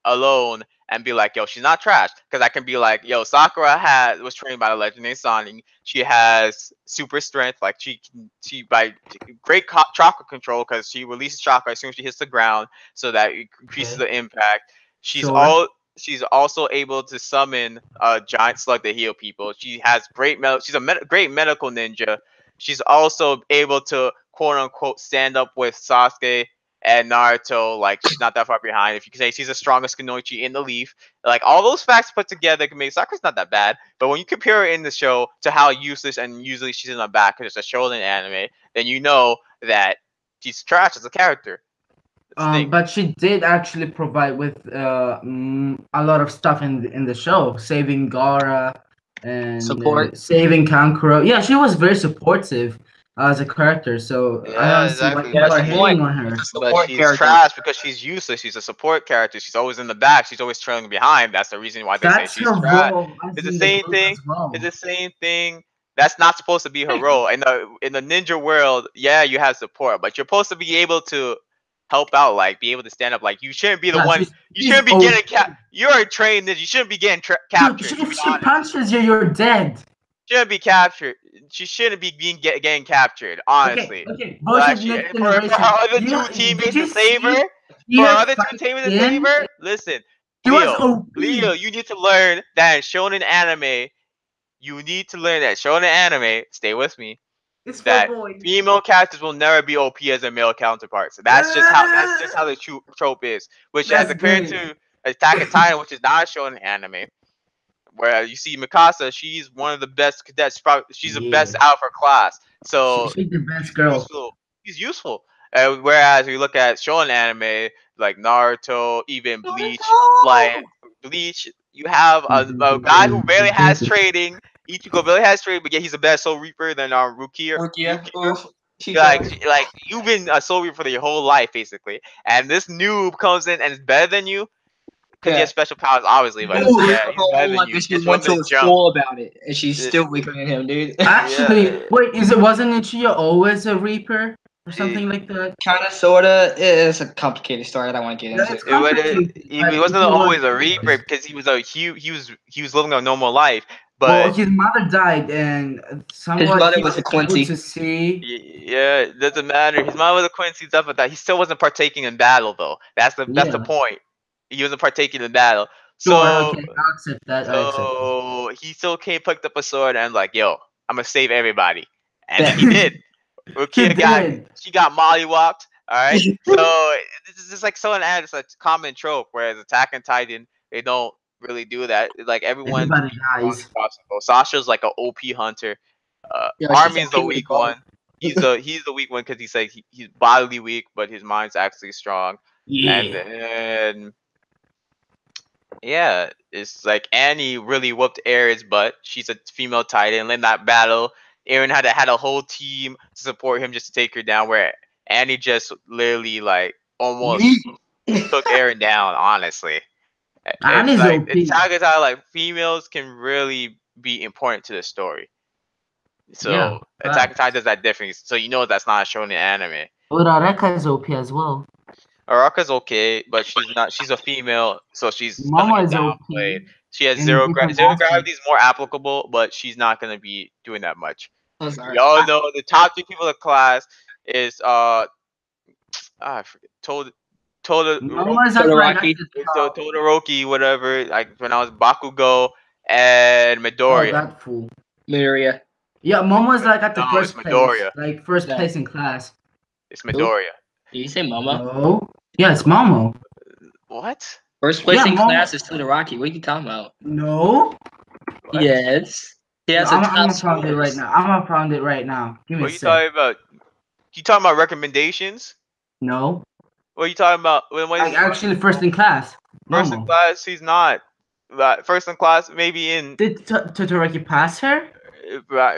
S2: alone and be like, yo, she's not trash. Because I can be like, yo, Sakura was trained by the legendary Sonic. She has super strength, like she by great chakra control because she releases chakra as soon as she hits the ground, so that it increases
S1: Okay.
S2: the impact.
S1: Sure.
S2: She's also able to summon a giant slug to heal people. She has she's a great medical ninja. She's also able to quote unquote stand up with Sasuke and Naruto. Like she's not that far behind. If you can say she's the strongest Kunoichi in the Leaf, like all those facts put together can make Sakura's not that bad. But when you compare her in the show to how useless and usually she's in the back because it's a shonen anime, then you know that she's trash as a character. That's the thing.
S1: But she did actually provide with a lot of stuff in the show, saving Gara and
S3: Support.
S1: saving Kankuro. Yeah, she was very supportive as a character, so I
S2: Yeah,
S1: don't see why
S2: exactly.
S1: people
S3: That's
S1: are
S3: the
S1: hating
S3: point.
S1: on her.
S3: It's a
S2: But
S3: support
S2: she's
S3: character.
S2: trash because she's useless. She's a support character. She's always in the back. She's always trailing behind. That's the reason why they
S1: That's
S2: say she's
S1: her
S2: trash.
S1: role as
S2: It's the
S1: in the
S2: same
S1: group
S2: thing.
S1: as well.
S2: It's the same thing. That's not supposed to be her role. In the ninja world, yeah, you have support, but you're supposed to be able to help out, like be able to stand up. Like you shouldn't be the
S1: Yeah,
S2: one. You
S1: she's
S2: shouldn't be
S1: OP.
S2: getting You're a trained ninja. You shouldn't be getting
S1: Dude,
S2: captured. To
S1: if
S2: be
S1: she
S2: honest,
S1: punches you, you're dead.
S2: shouldn't be captured. She shouldn't be getting captured. Honestly.
S1: Okay.
S2: Like
S1: Bullshit next
S2: for
S1: generation.
S2: her other
S1: You
S2: two
S1: know,
S2: teammates
S1: did you
S2: to save
S1: see
S2: her, for
S1: her
S2: her other
S1: fight
S2: two teammates to
S1: in?
S2: save her, listen,
S1: She was
S2: Leo,
S1: OP.
S2: Leo, you need to learn that in shonen anime, you need to learn that shonen anime, stay with me,
S1: It's for
S2: that
S1: boys.
S2: female characters will never be OP as their male counterparts. That's just how the trope is. Which as
S1: That's
S2: compared
S1: great.
S2: to Attack on Titan, which is not a shonen anime, where you see Mikasa, she's one of the best cadets. She's the best out of her class. So
S1: She's the best
S2: she's
S1: girl.
S2: useful. She's useful. Whereas you look at shonen anime like Naruto, even Bleach, like Bleach, you have a guy who barely has training. Ichigo barely has training, but yet he's a better Soul Reaper than Rukia.
S3: Rukia. Oof. She
S2: Like you've been a Soul Reaper for your whole life, basically, and this noob comes in and is better than you because he has special powers, obviously. But
S3: Ooh,
S2: yeah,
S3: her
S2: he's
S3: whole
S2: better than
S3: life
S2: you.
S3: and she
S2: Just
S3: went
S2: from
S3: to
S2: the
S3: a
S2: jump.
S3: school about it, and she's
S2: This-
S3: still weaker than him, dude.
S1: Actually,
S2: Yeah.
S1: wait, wasn't Ichigo always a Reaper or something like that?
S3: Kind of, sorta. It's a complicated story. I don't want to get into.
S1: It's
S2: He wasn't
S1: he
S2: always
S1: was-
S2: a Reaper because he was living a normal life.
S1: Well,
S2: But
S1: his mother died, and somewhat
S3: mother
S1: he
S3: was a
S1: able
S3: Quincy.
S1: to see.
S2: yeah, it doesn't matter. His mom was a Quincy stuff, but that he still wasn't partaking in battle though. That's the
S1: Yeah.
S2: point. He wasn't partaking in battle.
S1: Sure,
S2: So
S1: okay, I'll accept that. I accept that.
S2: so he still came, picked up a sword and like, yo, I'm gonna save everybody, and then he did. Rukia she got mollywopped. All right, so this is just like so an ad. It's a common trope. Whereas Attack on Titan, they don't really do that. Like everyone
S1: Everybody dies.
S2: possible. Sasha's like an OP hunter.
S3: Yeah, she's
S2: Armin's the
S3: OP with
S2: weak
S3: both.
S2: one. He's the weak one because he's like he's bodily weak, but his mind's actually strong.
S1: Yeah.
S2: And then Yeah, it's like Annie really whooped Aaron's butt. She's a female Titan. In that battle, Aaron had a whole team to support him just to take her down. Where Annie just literally like almost took Aaron down. Honestly, it's
S1: Annie's
S2: like
S1: OP.
S2: Attack on Titan, like females can really be important to the story.
S1: Yeah,
S2: So Attack on
S1: facts.
S2: Titan does that differently. So you know that's not shown in anime.
S1: Urareka is OP as well.
S2: Araka's okay, but she's not. She's a female, so she's gonna
S1: Mama
S2: get
S1: is OP
S2: downplayed. She has
S1: in different
S2: zero
S1: aspects.
S2: gravity is more applicable, but she's not gonna be doing that much.
S3: I'm
S2: We
S3: sorry.
S2: all know the top three people in the class is I forget
S1: Mama is at like at
S3: Todoroki.
S1: the top.
S2: Todoroki, whatever. Like pronounced Bakugo and
S1: Oh,
S2: Midoriya.
S1: that fool.
S3: Midoriya.
S1: Yeah, Mama is like at the
S2: No,
S1: first
S2: it's
S1: place.
S2: Midoriya.
S1: Like first
S3: Yeah.
S1: place in class.
S2: It's Midoriya.
S3: Did you say Momo?
S1: No. Yeah, it's Momo.
S2: What?
S3: First place
S1: Yeah,
S3: in
S1: Momo.
S3: class is Todoroki. What are you talking about?
S1: No.
S2: What?
S3: Yes. He has
S1: I'm
S3: a top
S1: gonna find it right
S3: scores.
S1: now. I'm gonna find it right now. Give me
S2: What
S1: a
S2: are you
S1: sec.
S2: talking about? You talking about recommendations?
S1: No.
S2: What are you talking about? When
S1: Like actually first in class.
S2: First in
S1: Momo.
S2: class, he's not. First in class, maybe in
S1: Did Todoroki pass her?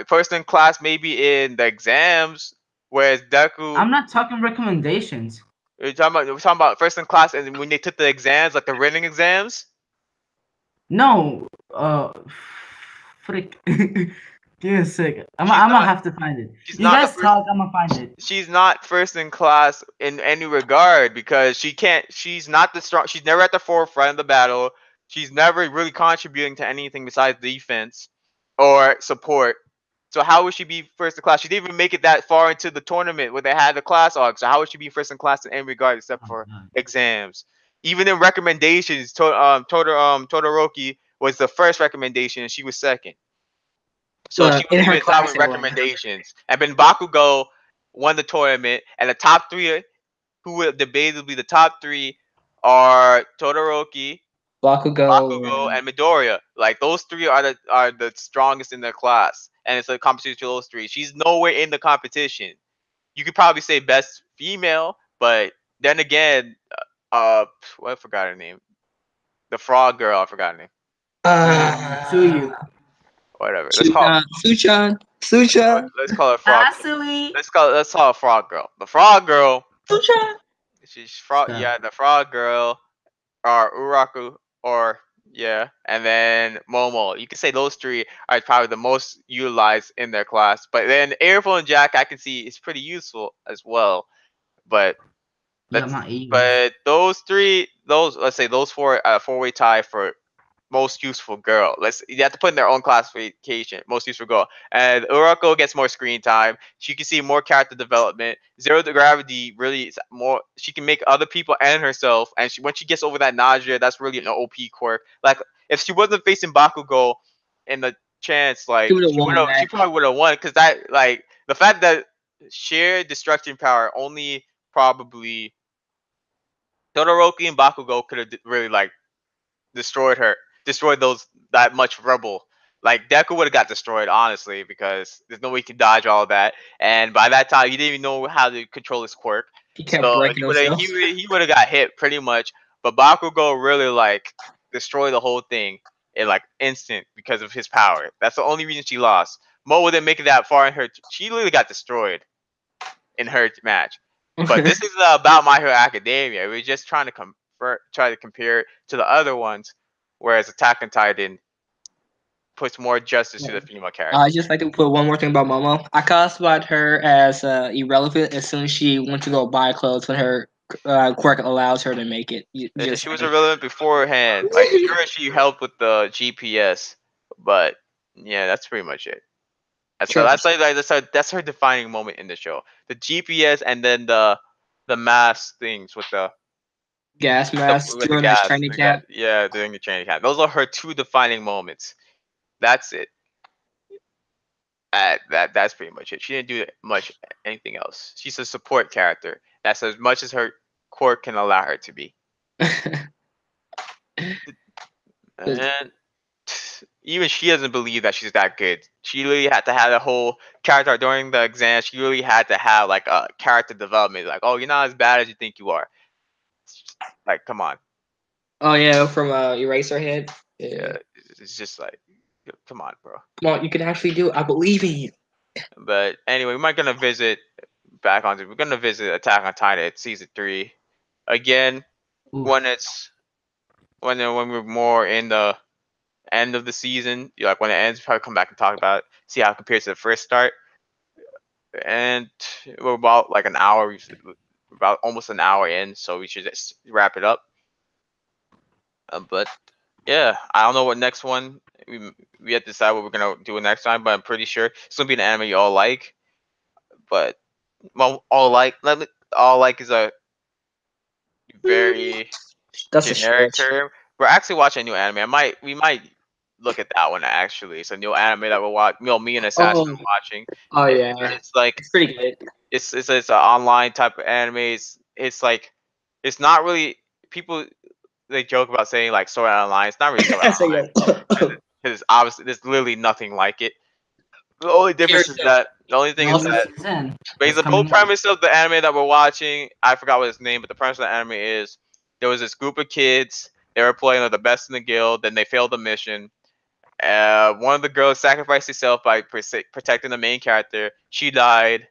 S2: first in class, maybe in the exams. Whereas Deku,
S1: I'm not talking recommendations.
S2: we're talking about first in class, and when they took the exams, like the written exams.
S1: No. Frick. Give me a sec. I'm
S2: She's
S1: gonna
S2: not-
S1: have to find it.
S2: she's
S1: You
S2: not the
S1: guys
S2: first-
S1: talk. I'm gonna find it.
S2: She's not first in class in any regard because she can't. She's not the strong. She's never at the forefront of the battle. She's never really contributing to anything besides defense or support. So how would she be first in class? She didn't even make it that far into the tournament where they had the class arc. So how would she be first in class in any regard except for exams? Even in recommendations, Todoroki was the first recommendation and she was second. So
S3: Well,
S2: she
S3: in
S2: was
S3: her
S2: even top
S3: class
S2: with
S3: it was.
S2: recommendations. And then Bakugo won the tournament, and the top three, who would debatably the top three, are Todoroki, Bakugo, and Midoriya. Like those three are the strongest in their class, and it's a competition to those three. She's nowhere in the competition. You could probably say best female, but then again, I forgot her name. The frog girl, I forgot her name.
S1: Tsuyu.
S2: Whatever. Let's call
S3: Suchan.
S2: let's call her frog.
S1: Asui.
S2: Let's call her frog girl. The frog girl.
S3: Suchan.
S2: She's frog.
S1: Stop.
S2: Yeah, the frog girl, or Uraku, or yeah, and then Momo. You can say those three are probably the most utilized in their class. But then Airflow and Jack, I can see is pretty useful as well. But
S1: Yeah, my Eagles.
S2: but those three, let's say those four, four-way tie for most useful girl. You have to put in their own classification. Most useful girl, and Urako gets more screen time. She can see more character development. Zero to Gravity really is more. She can make other people and herself. And when she gets over that nausea, that's really an OP quirk. Like if she wasn't facing Bakugo in the chance, like she probably would have won because that like the fact that sheer destruction power only probably Todoroki and Bakugo could have really like destroyed those that much rubble. Like Deku would have got destroyed honestly because there's no way he could dodge all of that. And by that time, he didn't even know how to control his quirk.
S3: He kept
S2: So
S3: breaking himself.
S2: he would have got hit pretty much. But Bakugo really like destroyed the whole thing in like instant because of his power. That's the only reason she lost. Mo didn't make it that far in her. She literally got destroyed in her match. But this is about My Hero Academia. We're just trying to try to compare it to the other ones, whereas Attack on Titan puts more justice to the female character.
S3: I just like to put one more thing about Momo. I classified her as irrelevant as soon as she went to go buy clothes when her quirk allows her to make it.
S2: She was irrelevant beforehand. Like sure, she helped with the GPS, but yeah, that's pretty much it. So that's her defining moment in the show. The GPS and then the mask things with the
S3: gas mask during the training camp.
S2: Yeah, during the training camp. Those are her two defining moments. That's it. That's pretty much it. She didn't do much anything else. She's a support character. That's as much as her quirk can allow her to be. And even she doesn't believe that she's that good. She really had to have a whole character during the exam. She really had to have like a character development. Like, oh, you're not as bad as you think you are. Like, come on.
S3: Oh yeah, from Eraserhead. Yeah.
S2: Yeah, it's just like, come on, bro.
S3: Come on, you can actually do it. I believe in you.
S2: But anyway, we're gonna visit Attack on Titan season 3 again
S1: Oof.
S2: when it's when we're more in the end of the season. Like when it ends, probably come back and talk about it, see how it compares to the first start. And we're about like an hour, about almost an hour in, so we should just wrap it up. But yeah, I don't know what next one. We have to decide what we're gonna do next time, but I'm pretty sure it's gonna be an anime you all like. But well, all like is a very
S3: That's a
S2: generic
S3: stretch.
S2: term. We're actually watching a new anime. We might look at that one actually. It's a new anime that we're watching. Me and Assassin are watching.
S3: Oh
S2: It-
S3: yeah,
S2: it's like
S3: it's pretty good.
S2: it's an online type of anime. It's like it's not really people. They joke about saying like Sword Art Online. It's not really Sword Art
S3: So,
S2: Online
S3: yeah.
S2: because obviously there's literally nothing like it. The only difference is that the only thing is
S1: New
S2: that
S1: season.
S2: based
S1: That's
S2: the whole
S1: coming out.
S2: premise of the anime that we're watching, I forgot what its name, but the premise of the anime is there was this group of kids. They were playing with the best in the guild. Then they failed the mission. One of the girls sacrificed herself by protecting the main character. She died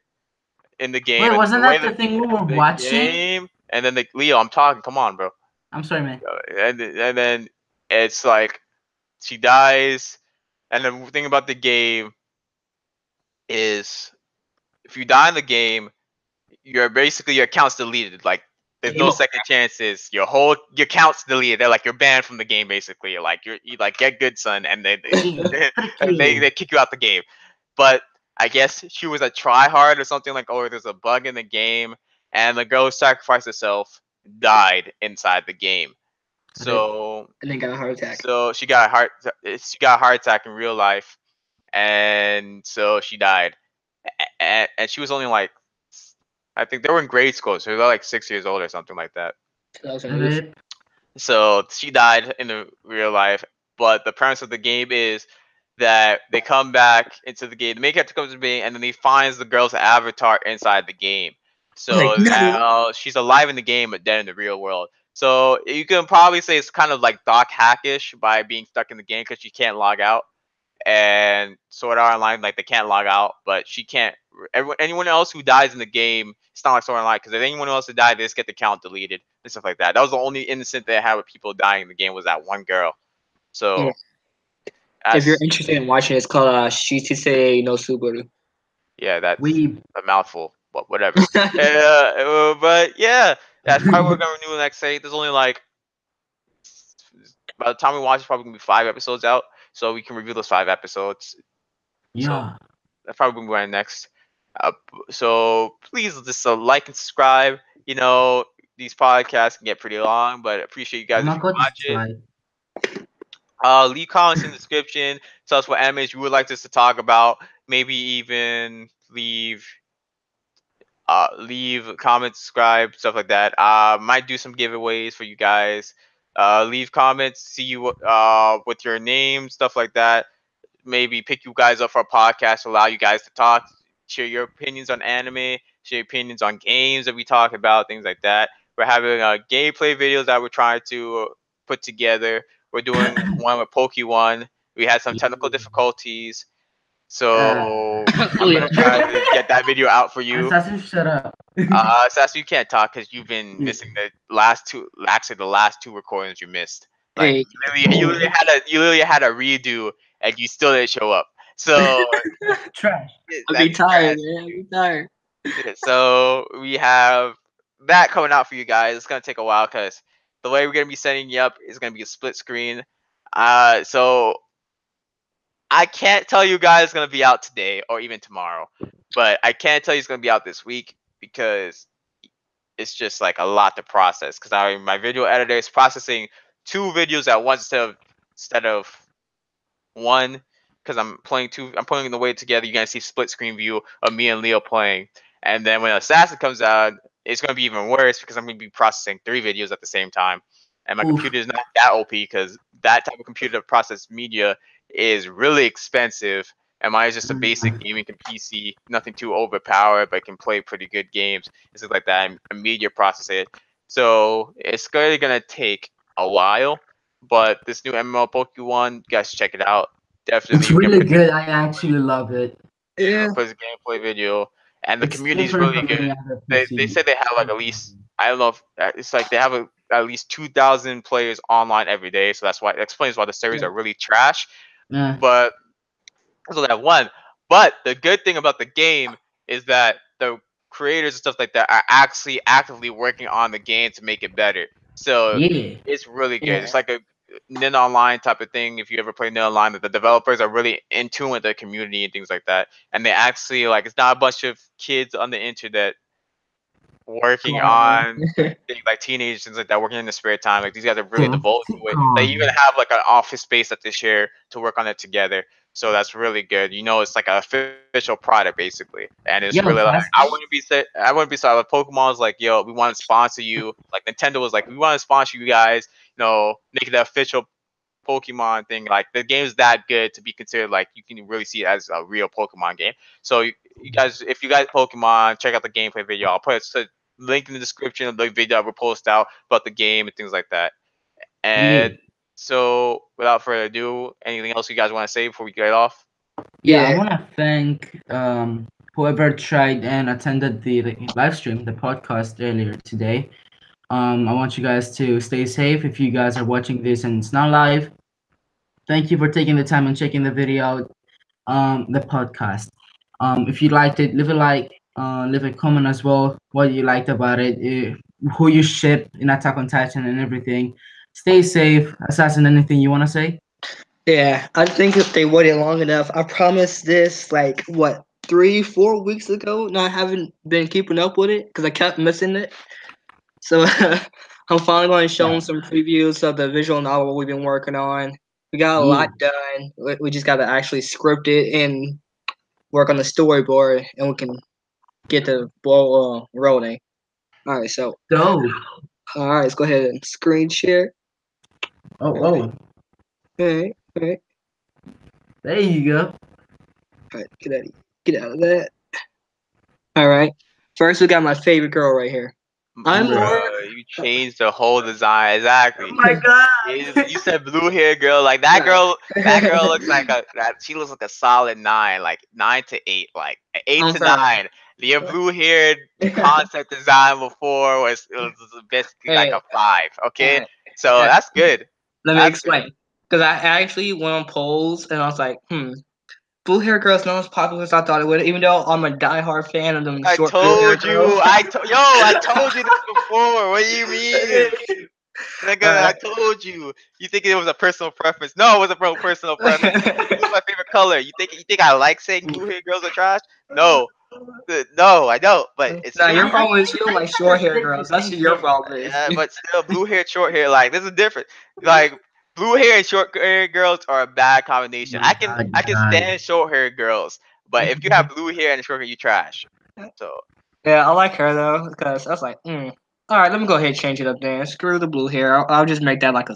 S2: in the game.
S1: Wait,
S2: And
S1: wasn't
S2: the way
S1: that the thing we were
S2: the
S1: watching?
S2: game, and then Leo, I'm talking. Come on, bro.
S1: I'm sorry, man.
S2: And then it's like she dies. And the thing about the game is if you die in the game, you're basically your account's deleted. Like there's no second chances. Your account's deleted. They're like you're banned from the game basically. You're like you like get good son, and they kick you out the game. But I guess she was a try hard or something like, oh, there's a bug in the game, and the girl who sacrificed herself died inside the game. So
S3: And then got a heart attack.
S2: so she got a heart attack in real life, and so she died. And she was only like, I think they were in grade school, so they were like 6 years old or something like that.
S3: That was a move.
S1: Alright.
S2: So she died in the real life, but the premise of the game is that they come back into the game. The main character comes to being, and then he finds the girl's avatar inside the game. So
S3: Like, no.
S2: now she's alive in the game, but dead in the real world. So you can probably say it's kind of like Doc Hackish by being stuck in the game because she can't log out. And Sword Art Online, like they can't log out, but she can't. Anyone else who dies in the game, it's not like Sword Art Online because if anyone else who died, they just get the count deleted and stuff like that. That was the only incident they had with people dying in the game was that one girl. So,
S3: If you're interested in watching, it's called Shitsuse no Subaru.
S2: yeah, that's
S1: We
S2: a mouthful, but whatever. But yeah, that's probably what we're gonna do next. Say there's only like by the time we watch, it's probably gonna be 5 episodes out, so we can review those 5 episodes.
S1: yeah.
S2: That's probably gonna be our next. So please just like and subscribe. You know these podcasts can get pretty long, but appreciate you guys
S1: I'm
S2: if
S1: not
S2: you
S1: going to
S2: watch it.
S1: try.
S2: Leave comments in the description. Tell us what animes you would like us to talk about. Maybe even leave comments, subscribe, stuff like that. Might do some giveaways for you guys. Leave comments, see you with your name, stuff like that. Maybe pick you guys up for a podcast, allow you guys to talk, share your opinions on anime, share your opinions on games that we talk about, things like that. We're having gameplay videos that we're trying to put together. We're doing one with Pokemon. We had some technical difficulties, so I'm gonna try to get that video out for you.
S1: Assassin, shut up.
S2: Sassy, you can't talk because you've been missing the last 2 recordings you missed. Like
S3: Hey.
S2: you literally had a redo and you still didn't show up. So
S1: Trash.
S3: I'll be tired, man. I'll be tired.
S2: So we have that coming out for you guys. It's gonna take a while because the way we're gonna be setting you up is gonna be a split screen. So I can't tell you guys it's gonna be out today or even tomorrow, but I can tell you it's gonna be out this week because it's just like a lot to process. Because my video editor is processing 2 videos at once instead of 1. Because I'm putting the way together. You're gonna see split screen view of me and Leo playing, and then when Assassin comes out, it's gonna be even worse because I'm gonna be processing 3 videos at the same time, and my computer is not that OP because that type of computer to process media is really expensive. And mine is just a basic gaming PC, nothing too overpowered, but can play pretty good games and stuff like that. And a media processor, so it's gonna take a while. But this new MMO Pokemon, you guys check it out. Definitely,
S1: It's really good. I actually love it.
S3: Yeah.
S2: for this gameplay video, and the
S1: It's
S2: community is
S1: different
S2: really
S1: from any
S2: good.
S1: other
S2: They
S1: PC.
S2: said they have like at least, I don't know if it's like they have at least 2,000 players online every day. So that's why it explains why the servers
S3: Yeah.
S2: are really trash.
S1: Yeah.
S2: But so they have one. But the good thing about the game is that the creators and stuff like that are actually actively working on the game to make it better. So
S1: Yeah.
S2: it's really good.
S3: Yeah.
S2: It's like a Nin Online type of thing. If you ever play Nin Online, that the developers are really in tune with the community and things like that. And they actually like it's not a bunch of kids on the internet working on things like teenagers things like that, working in the spare time. Like these guys are really devoted to it. They even have like an office space that they share to work on it together. So that's really good. You know, it's like an official product basically, and it's
S1: Yo,
S2: really like
S1: Fast.
S2: I wouldn't be sorry. Like Pokemon's like, yo, we want to sponsor you. Like Nintendo was like, we want to sponsor you guys. You know, make it the official Pokemon thing. Like the game's that good to be considered like you can really see it as a real Pokemon game. So you guys, if you guys Pokemon, check out the gameplay video. I'll put a link in the description of the video I will post out about the game and things like that.
S1: Yeah.
S2: And so, without further ado, anything else you guys want to say before we get off?
S1: Yeah, I
S3: Yeah.
S1: want to thank whoever tried and attended the live stream, the podcast earlier today. I want you guys to stay safe. If you guys are watching this and it's not live, thank you for taking the time and checking the video out, the podcast. If you liked it, leave a like, leave a comment as well. What you liked about it, who you ship in Attack on Titan, and everything. Stay safe. Assassin, anything you want to say?
S3: Yeah. I think if they waited long enough, I promised this like what 3-4 weeks ago. And I haven't been keeping up with it because I kept missing it. So I'm finally going to show them some previews of the visual novel we've been working on. We got a lot done. We just got to actually script it and work on the storyboard, and we can get the ball rolling. All right, so
S1: Go.
S3: all right, let's go ahead and screen share.
S1: Oh,
S3: All right,
S1: there you go.
S3: all right, get out of that. All right, first we got my favorite girl right here. I'm
S2: Bruh,
S3: more.
S2: you changed the whole design exactly.
S1: Oh my god.
S2: You said blue hair girl, like that girl. That girl looks like she looks like a solid 9, like 9 to 8, like 8
S3: I'm
S2: to
S3: sorry.
S2: 9. Your blue haired concept design before was basically like
S3: Hey,
S2: a 5. Okay,
S3: alright,
S2: so
S3: alright.
S2: that's good.
S3: Let me
S2: That's good.
S3: explain. Because I actually went on polls and I was like, blue hair girl's not as popular as I thought it would, even though I'm a diehard fan of them
S2: I
S3: short blue hair
S2: told you.
S3: girls.
S2: I told you this before. What do you mean? Nigga, I
S3: Alright.
S2: told you. You think it was a personal preference? No, it wasn't personal preference. It was my favorite color. You think I like saying blue hair girls are trash? No, no, I don't. But it's
S3: Nah,
S2: true.
S3: your problem is you don't like short hair girls. That's what your problem is.
S2: Yeah, but still, blue hair, short hair, like there's a difference. Like blue hair and short hair girls are a bad combination. I can stand short hair girls, but if you have blue hair and short hair, you trash. So
S3: Yeah, I like her though, because I was like, all right, let me go ahead and change it up then. Screw the blue hair. I'll just make that like a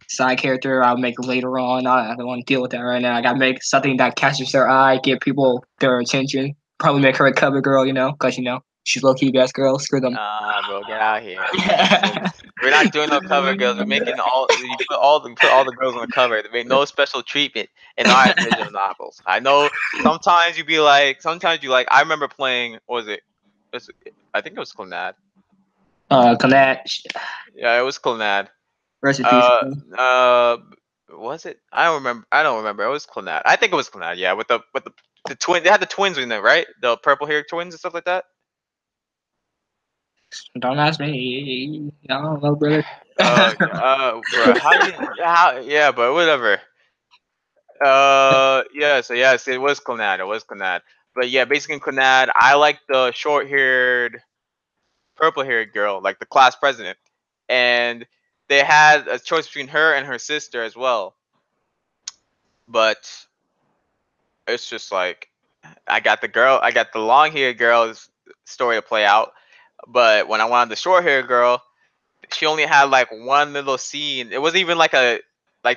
S3: side character I'll make later on. I don't want to deal with that right now. I gotta make something that catches their eye, get people their attention. Probably make her a cover girl, because she's low key best girl. Screw them.
S2: nah, bro, get out here. We're not doing no cover girls. We're making put all the girls on the cover. There ain't no special treatment in our visual novels. I know sometimes you like. I remember playing. What was it? I think it was Clannad.
S3: Connect.
S2: Yeah, it was Clannad.
S3: Rest in peace.
S2: Was it? I don't remember. It was Clannad. I think it was Clannad. Yeah, with the twin. They had the twins in there, right? The purple hair twins and stuff like that.
S3: Don't ask me. I don't know, brother.
S2: Bro, yeah, but whatever. Yeah, so yes, it was Clannad. But yeah, basically in Clannad, I like the short-haired, purple-haired girl, like the class president, and they had a choice between her and her sister as well. But it's just like I got the long-haired girl's story to play out, but when I wanted the short-haired girl, she only had like one little scene. It wasn't even like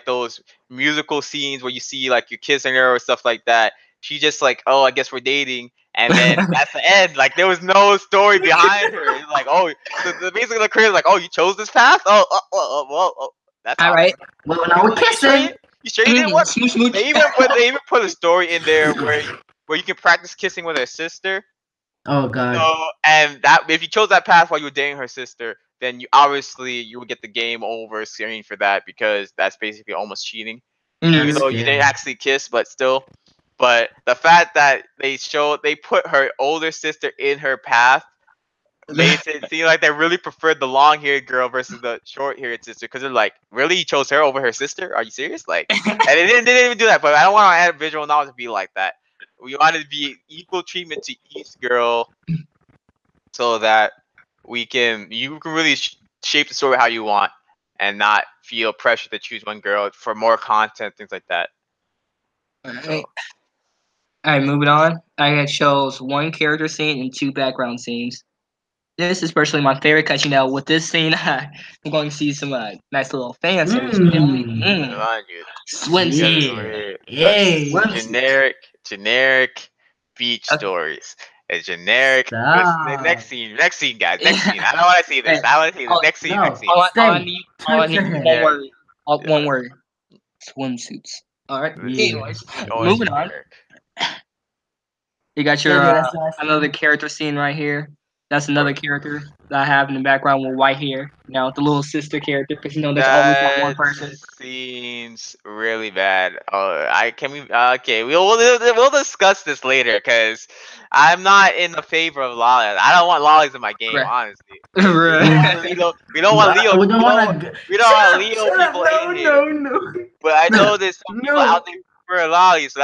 S2: those musical scenes where you see like you kissing her or stuff like that. She just like, oh, I guess we're dating, And then that's the end. Like there was no story behind her. It's like, oh, basically the career is like, oh, you chose this path. Oh, that's
S3: All right.
S1: Well, now we're kissing.
S2: You sure you didn't want?
S3: Smooch, smooch.
S2: They even put a story in there where you can practice kissing with her sister.
S1: Oh god.
S2: So and that if you chose that path while you were dating her sister, then you would get the game over screen for that because that's basically almost cheating. Even though you didn't actually kiss, but still. But the fact that they put her older sister in her path made it seem like they really preferred the long-haired girl versus the short-haired sister. Because they're like, really, you chose her over her sister? Are you serious? Like, and they didn't even do that. But I don't want our visual novel to be like that. We wanted to be equal treatment to each girl, so that you can really shape the story how you want, and not feel pressure to choose one girl for more content, things like that.
S3: All right, moving on. I chose one character scene and 2 background scenes. This is personally my favorite because, with this scene, I'm going to see some nice little fan service. Swimsuit.
S1: Yeah.
S2: Generic beach stories. A generic.
S1: Stop.
S2: Next scene, guys. Next scene. I don't want to see this. I want to see this. Next scene.
S1: No.
S2: Next scene.
S3: All I
S1: Stay.
S3: need
S1: Touch your
S3: one
S1: hair.
S3: word. One word. Swimsuits. All right.
S1: Yeah.
S3: Anyways, moving on. You got your
S1: that's nice.
S3: another character scene right here. That's another character that I have in the background with white hair. Now the little sister character, because there's always that one person.
S2: Seems really bad. Okay. We'll discuss this later because I'm not in the favor of lollies. I don't want lollies in my game,
S3: Right.
S2: honestly.
S3: Right.
S2: We don't want Leo.
S1: We don't want to.
S2: We don't want Leo people in here.
S1: No.
S2: But I know there's some people
S1: No.
S2: out there for lollies, so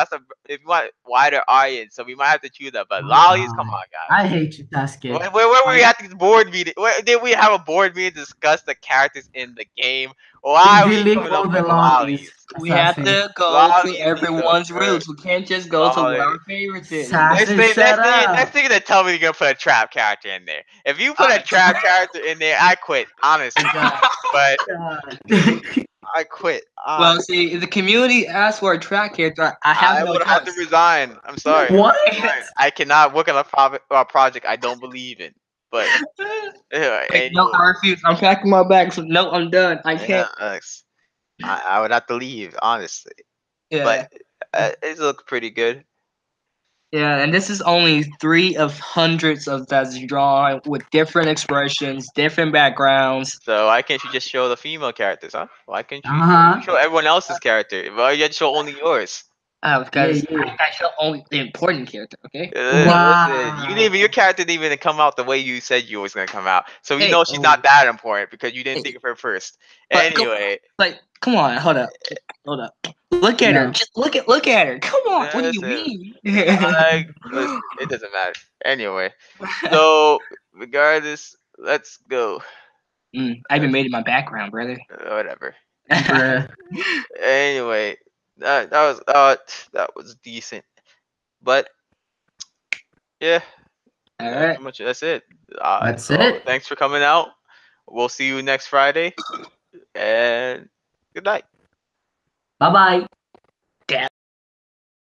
S2: if you want wider audience, so we might have to choose that. But lollies, come on, guys.
S1: I hate you, Sasuke.
S2: Where were we at this board meeting? Where did we have a board meeting to discuss the characters in the game? Why are we
S1: Delete
S2: coming
S1: all
S2: up
S1: the
S2: with lollies?
S3: We have to go
S2: Lollies
S3: to everyone's
S2: need to-
S3: roots. We can't just go to what our favorites is.
S1: Next
S2: Next thing to tell me you're gonna put a trap character in there. If you put a trap character in there, I quit, honestly. But I quit.
S3: Well, see, if the community asks for a track character, I
S2: would have to resign. I'm sorry.
S1: What?
S2: I cannot work on a project I don't believe in. But anyway.
S3: No, I refuse. I'm packing my bags. No, I'm done. I can't.
S2: I would have to leave, honestly.
S3: Yeah.
S2: But it looks pretty good.
S3: Yeah, and this is only 3 of hundreds of that's drawn with different expressions, different backgrounds.
S2: So why can't you just show the female characters, huh? Why can't you show everyone else's character? Why you show only yours?
S3: Because I show only the important character, okay?
S1: Wow.
S2: Listen, your character didn't even come out the way you said you was gonna come out. So we know she's not that important because you didn't think of her first. Anyway.
S3: Come on, hold up. Look at her. Just look at her. Come on. What do you mean?
S2: Listen, it doesn't matter. Anyway. So regardless, let's go.
S3: I even made it my background, brother.
S2: Whatever.
S1: Bruh.
S2: Anyway, that was decent, but yeah.
S3: All right.
S2: That's it.
S1: That's it.
S2: Thanks for coming out. We'll see you next Friday, and good night.
S1: Bye-bye.